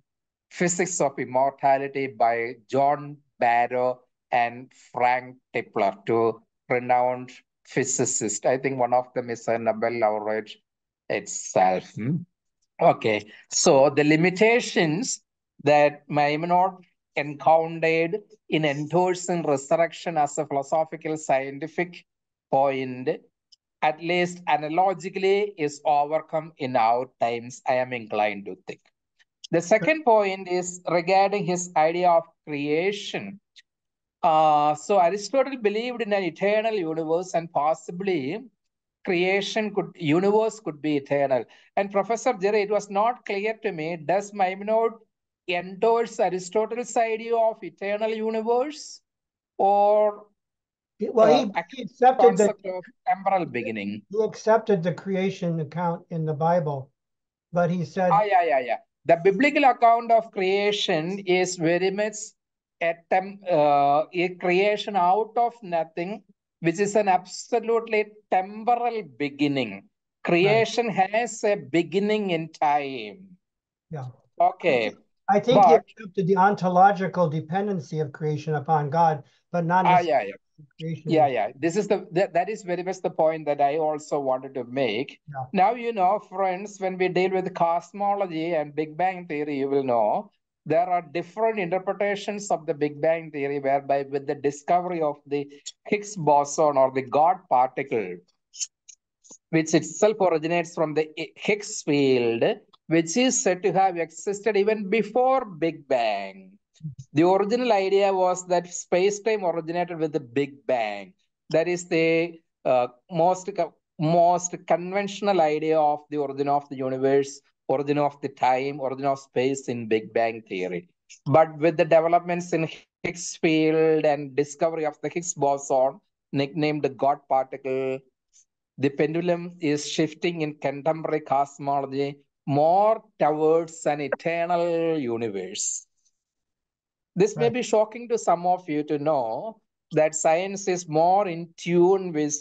Physics of Immortality by John Barrow and Frank Tipler, two renowned physicists. I think one of them is a Nobel laureate itself. Okay, so the limitations that Maimonides encountered in endorsing resurrection as a philosophical scientific point, at least analogically, is overcome in our times, I am inclined to think. The second point is regarding his idea of creation. So Aristotle believed in an eternal universe, and possibly universe could be eternal. And Professor Gerald, it was not clear to me, does Maimonides endorse Aristotle's idea of eternal universe, or well, he accepted the concept of temporal beginning? He accepted the creation account in the Bible, but he said, yeah. The biblical account of creation is very much a creation out of nothing, which is an absolutely temporal beginning. Creation has a beginning in time. Yeah. Okay. I think he accepted the ontological dependency of creation upon God, but not necessarily creation. Yeah. This is that is very much the point that I also wanted to make. Yeah. Now, you know, friends, when we deal with cosmology and Big Bang theory, you will know there are different interpretations of the Big Bang theory, whereby with the discovery of the Higgs boson or the God particle, which itself originates from the Higgs field, which is said to have existed even before Big Bang. The original idea was that space-time originated with the Big Bang. That is the most conventional idea of the origin of the universe, origin of the time, origin of space in Big Bang theory. But with the developments in Higgs field and discovery of the Higgs boson, nicknamed the God particle, the pendulum is shifting in contemporary cosmology more towards an eternal universe. This may be shocking to some of you to know that science is more in tune with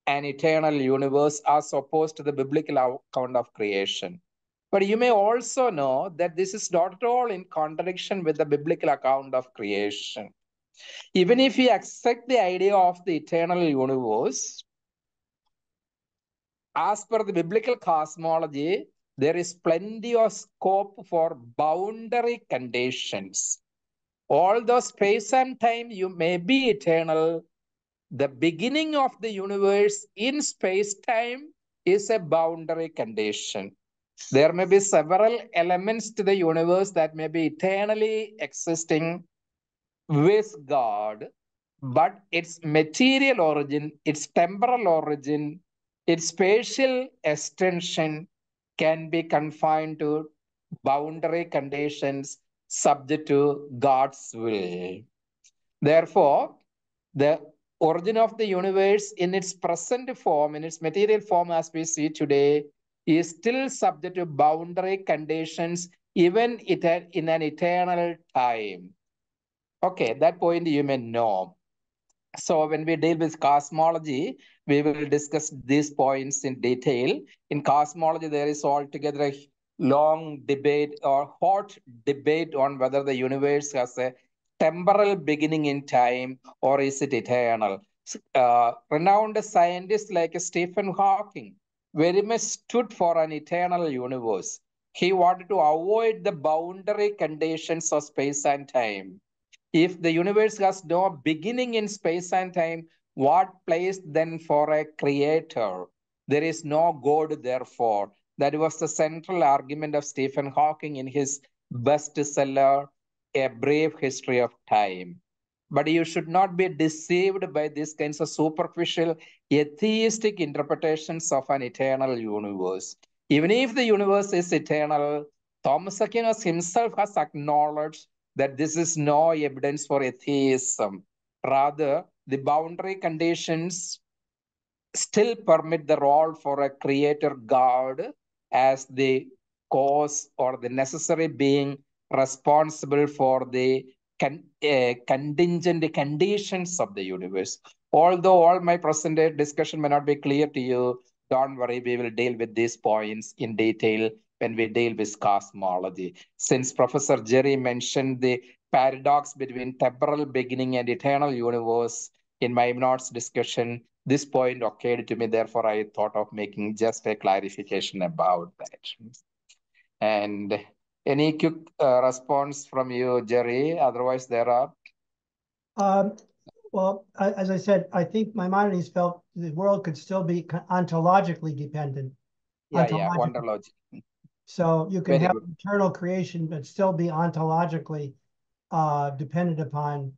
an eternal universe as opposed to the biblical account of creation. But you may also know that this is not at all in contradiction with the biblical account of creation. Even if we accept the idea of the eternal universe, as per the biblical cosmology, there is plenty of scope for boundary conditions. Although space and time you may be eternal, the beginning of the universe in space-time is a boundary condition. There may be several elements to the universe that may be eternally existing with God, but its material origin, its temporal origin, its spatial extension can be confined to boundary conditions subject to God's will. Therefore, the origin of the universe in its present form, in its material form as we see today, is still subject to boundary conditions, even in an eternal time. Okay, that point you may know. So when we deal with cosmology, we will discuss these points in detail. In cosmology, there is altogether a long debate or hot debate on whether the universe has a temporal beginning in time or is it eternal. Renowned scientists like Stephen Hawking very much stood for an eternal universe. He wanted to avoid the boundary conditions of space and time. If the universe has no beginning in space and time, what place then for a creator? There is no God, therefore. That was the central argument of Stephen Hawking in his bestseller, A Brief History of Time. But you should not be deceived by these kinds of superficial atheistic interpretations of an eternal universe. Even if the universe is eternal, Thomas Aquinas himself has acknowledged that this is no evidence for atheism. Rather, the boundary conditions still permit the role for a creator God as the cause or the necessary being responsible for the contingent conditions of the universe. Although all my present discussion may not be clear to you, don't worry, we will deal with these points in detail when we deal with cosmology. Since Professor Jerry mentioned the paradox between temporal beginning and eternal universe in Maimonid's discussion, this point occurred to me. Therefore, I thought of making just a clarification about that. And any quick response from you, Jerry? Otherwise, there are. Well, as I said, I think Maimonides felt the world could still be ontologically dependent. Yeah, ontology. So you can have eternal creation, but still be ontologically dependent upon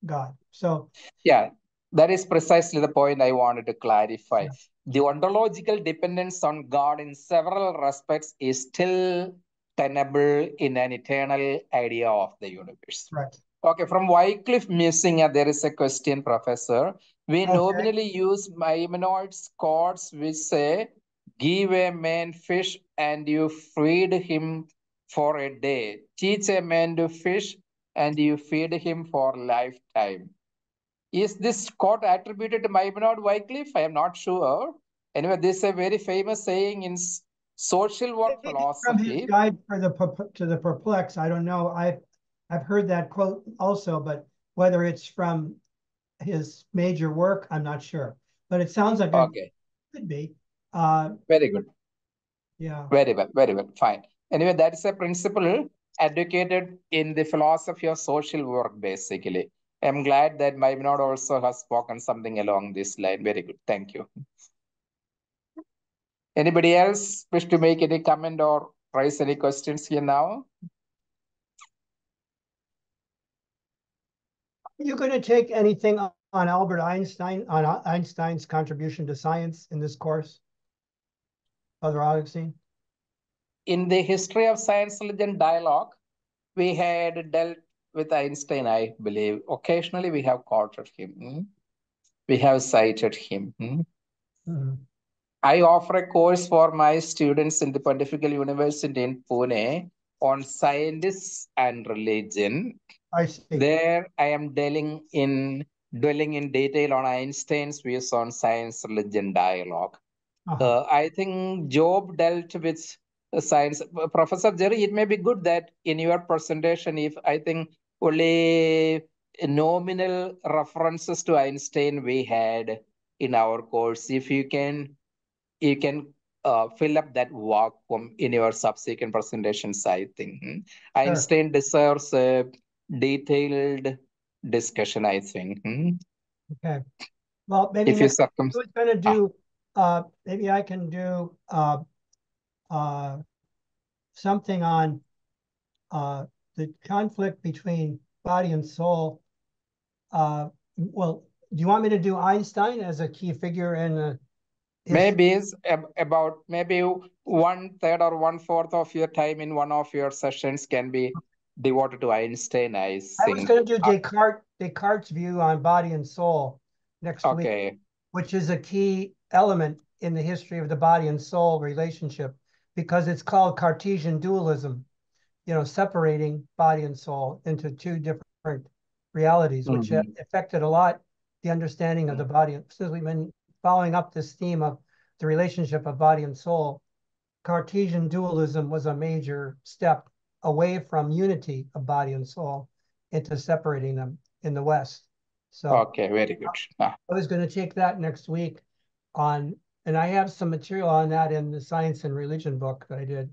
God. So yeah, that is precisely the point I wanted to clarify. Yeah. The ontological dependence on God in several respects is still tenable in an eternal idea of the universe. Right. Okay, from Wycliffe Musing, there is a question, Professor. We nominally use Maimonides' quotes which say, give a man fish and you feed him for a day. Teach a man to fish and you feed him for lifetime. Is this quote attributed to Maimonides Wycliffe? I am not sure. Anyway, this is a very famous saying in social work philosophy. From his guide for the perplexed, I don't know. I've heard that quote also, but whether it's from his major work, I'm not sure. But it sounds like it could be. Very good. Yeah. Very well, fine. Anyway, that is a principle advocated in the philosophy of social work, basically. I'm glad that Maimonides also has spoken something along this line. Very good. Thank you. Anybody else wish to make any comment or raise any questions here now? Are you going to take anything on Albert Einstein, on Einstein's contribution to science in this course, Father Augustine? In the history of science religion dialogue, we had dealt with Einstein, I believe. Occasionally, we have quoted him. We have cited him. I offer a course for my students in the Pontifical University in Pune on science and religion. I see. There, I am dwelling in detail on Einstein's views on science-religion dialogue. I think Job dealt with science. Professor Jerry, it may be good that in your presentation, if I think only nominal references to Einstein we had in our course, if you can fill up that vacuum in your subsequent presentations, I think. Sure. Einstein deserves a detailed discussion, I think. Okay. Well, maybe who's going to do, maybe I can do something on the conflict between body and soul. Well, do you want me to do Einstein as a key figure in maybe it's about maybe 1/3 or 1/4 of your time in one of your sessions can be devoted to Einstein, I think. I was going to do Descartes' view on body and soul next week, which is a key element in the history of the body and soul relationship, because it's called Cartesian dualism, separating body and soul into two different realities, which affected a lot the understanding of the body. Since we've been following up this theme of the relationship of body and soul, Cartesian dualism was a major step away from unity of body and soul into separating them in the West. So okay, very good. I was going to take that next week on, and I have some material on that in the Science and Religion book that I did,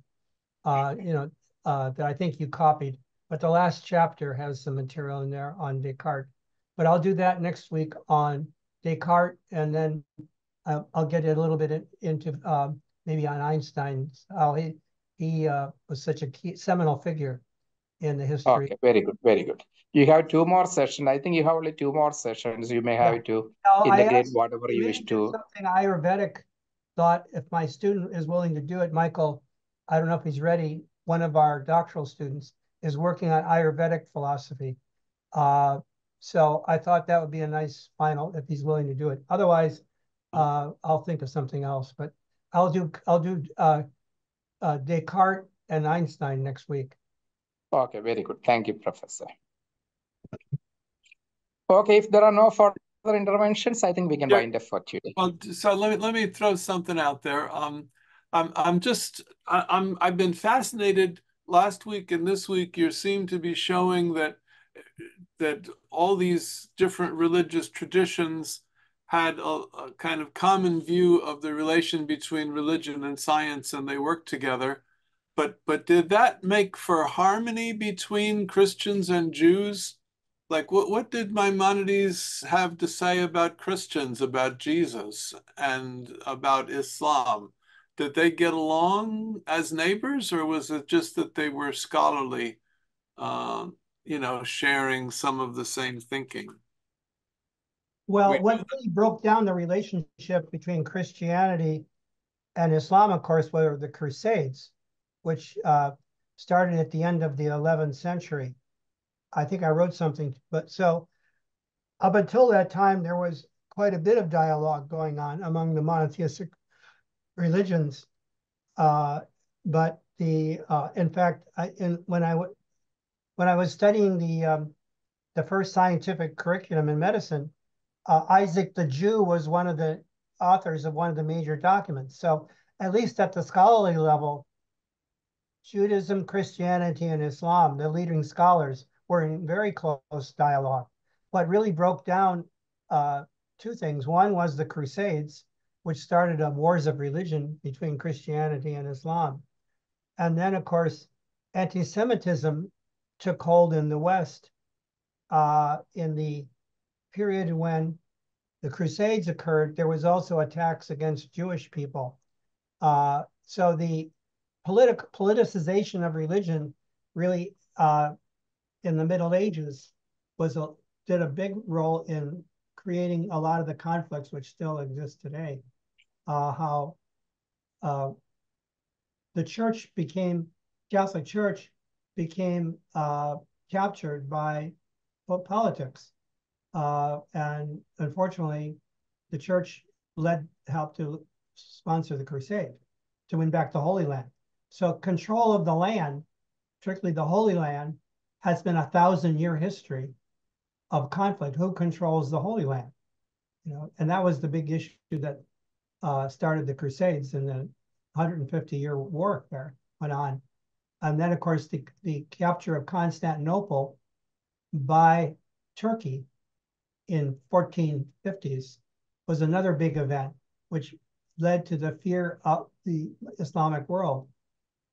that I think you copied. But the last chapter has some material in there on Descartes. But I'll do that next week on Descartes, and then I'll get a little bit into maybe on Einstein's, how he was such a key seminal figure in the history. Okay, very good, very good. You have 2 more sessions. I think you have only 2 more sessions. You may have to integrate whatever you wish to. Something Ayurvedic thought, if my student is willing to do it, Michael, I don't know if he's ready. One of our doctoral students is working on Ayurvedic philosophy. So I thought that would be a nice final if he's willing to do it. Otherwise, I'll think of something else. But I'll do Descartes and Einstein next week. Okay, very good. Thank you, Professor. Okay, if there are no further interventions, I think we can wind up for today. Well, so let me throw something out there. I've been fascinated. Last week and this week, you seem to be showing that all these different religious traditions had a kind of common view of the relation between religion and science, and they worked together. But did that make for harmony between Christians and Jews? Like, what did Maimonides have to say about Christians, about Jesus, and about Islam? Did they get along as neighbors, or was it just that they were scholarly, sharing some of the same thinking? Well, what really broke down the relationship between Christianity and Islam, of course, were the Crusades, which started at the end of the 11th century. I think I wrote something, but so up until that time, there was quite a bit of dialogue going on among the monotheistic religions. But in fact, when I was studying the first scientific curriculum in medicine, Isaac the Jew was one of the authors of one of the major documents. So at least at the scholarly level, Judaism, Christianity, and Islam, the leading scholars, were in very close dialogue. What really broke down 2 things. One was the Crusades, which started wars of religion between Christianity and Islam. And then, of course, anti-Semitism took hold in the West in the period when the Crusades occurred. There was also attacks against Jewish people. So the politicization of religion really in the Middle Ages did a big role in creating a lot of the conflicts which still exist today. How the church Catholic Church became captured by politics. And unfortunately, the church helped to sponsor the crusade to win back the Holy Land. So control of the land, particularly the Holy Land, has been a 1,000-year history of conflict. Who controls the Holy Land? And that was the big issue that started the Crusades, and the 150-year war there went on. And then, of course, the capture of Constantinople by Turkey in 1450s was another big event, which led to the fear of the Islamic world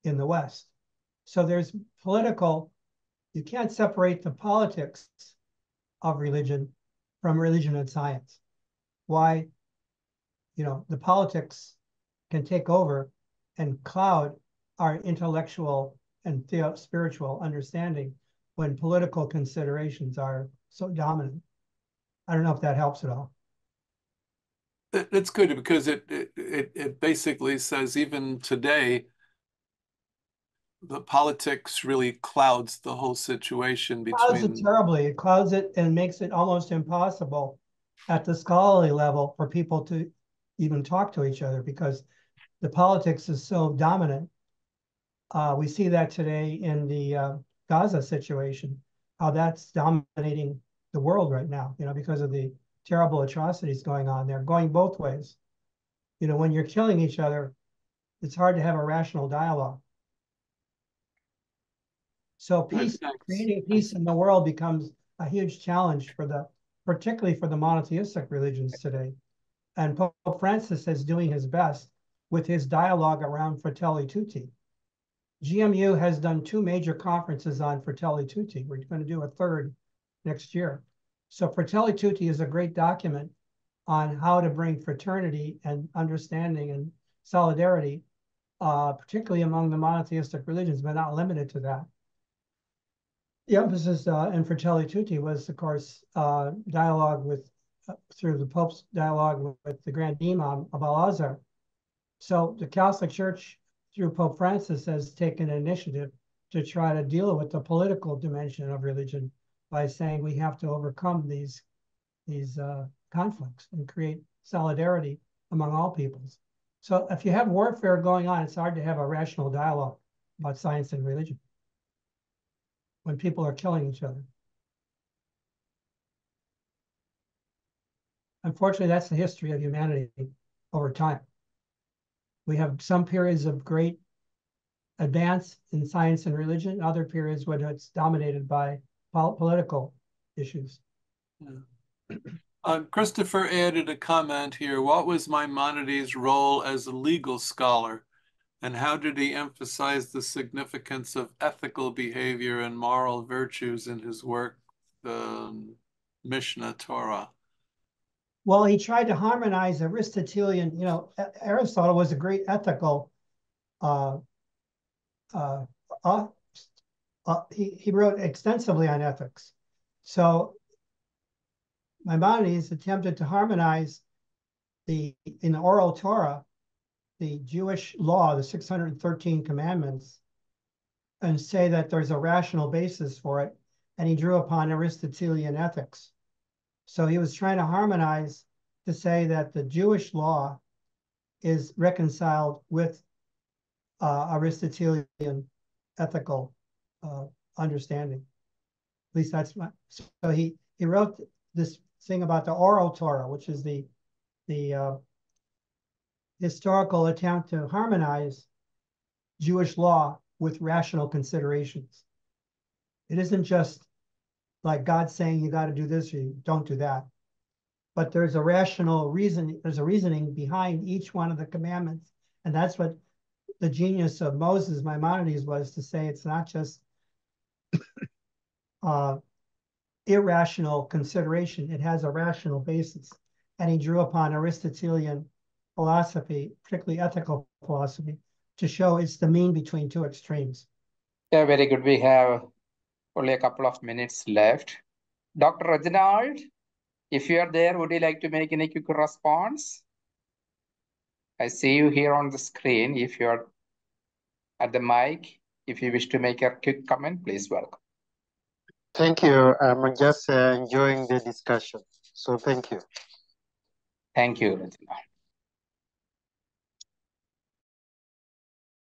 in the West. So there's you can't separate the politics of religion from religion and science. Why? The politics can take over and cloud our intellectual and spiritual understanding when political considerations are so dominant. I don't know if that helps at all. That's good, because it basically says even today, the politics really clouds the whole situation between. Clouds it terribly. It clouds it and makes it almost impossible at the scholarly level for people to even talk to each other, because the politics is so dominant. We see that today in the Gaza situation, how that's dominating the world right now, because of the terrible atrocities going on there, going both ways. You know, when you're killing each other, it's hard to have a rational dialogue. So peace, creating peace in the world becomes a huge challenge particularly for the monotheistic religions today. And Pope Francis is doing his best with his dialogue around Fratelli Tutti. GMU has done 2 major conferences on Fratelli Tutti. We're going to do a 3rd next year. So Fratelli Tutti is a great document on how to bring fraternity and understanding and solidarity, particularly among the monotheistic religions, but not limited to that. The emphasis in Fratelli Tutti was, of course, dialogue through the Pope's dialogue with the Grand Imam of Al-Azhar. So the Catholic Church, through Pope Francis, has taken an initiative to try to deal with the political dimension of religion by saying we have to overcome these conflicts and create solidarity among all peoples. So if you have warfare going on, it's hard to have a rational dialogue about science and religion when people are killing each other. Unfortunately, that's the history of humanity over time. We have some periods of great advance in science and religion, other periods when it's dominated by political issues. Yeah. Christopher added a comment here. What was Maimonides' role as a legal scholar, and how did he emphasize the significance of ethical behavior and moral virtues in his work, the Mishnah Torah? Well, he tried to harmonize Aristotelian, you know, Aristotle was a great ethical, he wrote extensively on ethics. So Maimonides attempted to harmonize in the oral Torah, the Jewish law, the 613 commandments, and say that there's a rational basis for it. And he drew upon Aristotelian ethics. So he was trying to harmonize to say that the Jewish law is reconciled with Aristotelian ethical understanding. At least that's so he wrote this thing about the oral Torah, which is the historical attempt to harmonize Jewish law with rational considerations. It isn't just like God saying you got to do this or you don't do that, but there's a rational reason. There's a reasoning behind each one of the commandments, and that's what the genius of Moses, Maimonides, was to say. It's not just irrational consideration; it has a rational basis. And he drew upon Aristotelian philosophy, particularly ethical philosophy, to show it's the mean between 2 extremes. Yeah, very good. We have only a couple of minutes left. Dr. Reginald, if you are there, would you like to make any quick response? I see you here on the screen. If you are at the mic, if you wish to make a quick comment, please welcome. Thank you. I'm just enjoying the discussion. So thank you. Thank you, Reginald.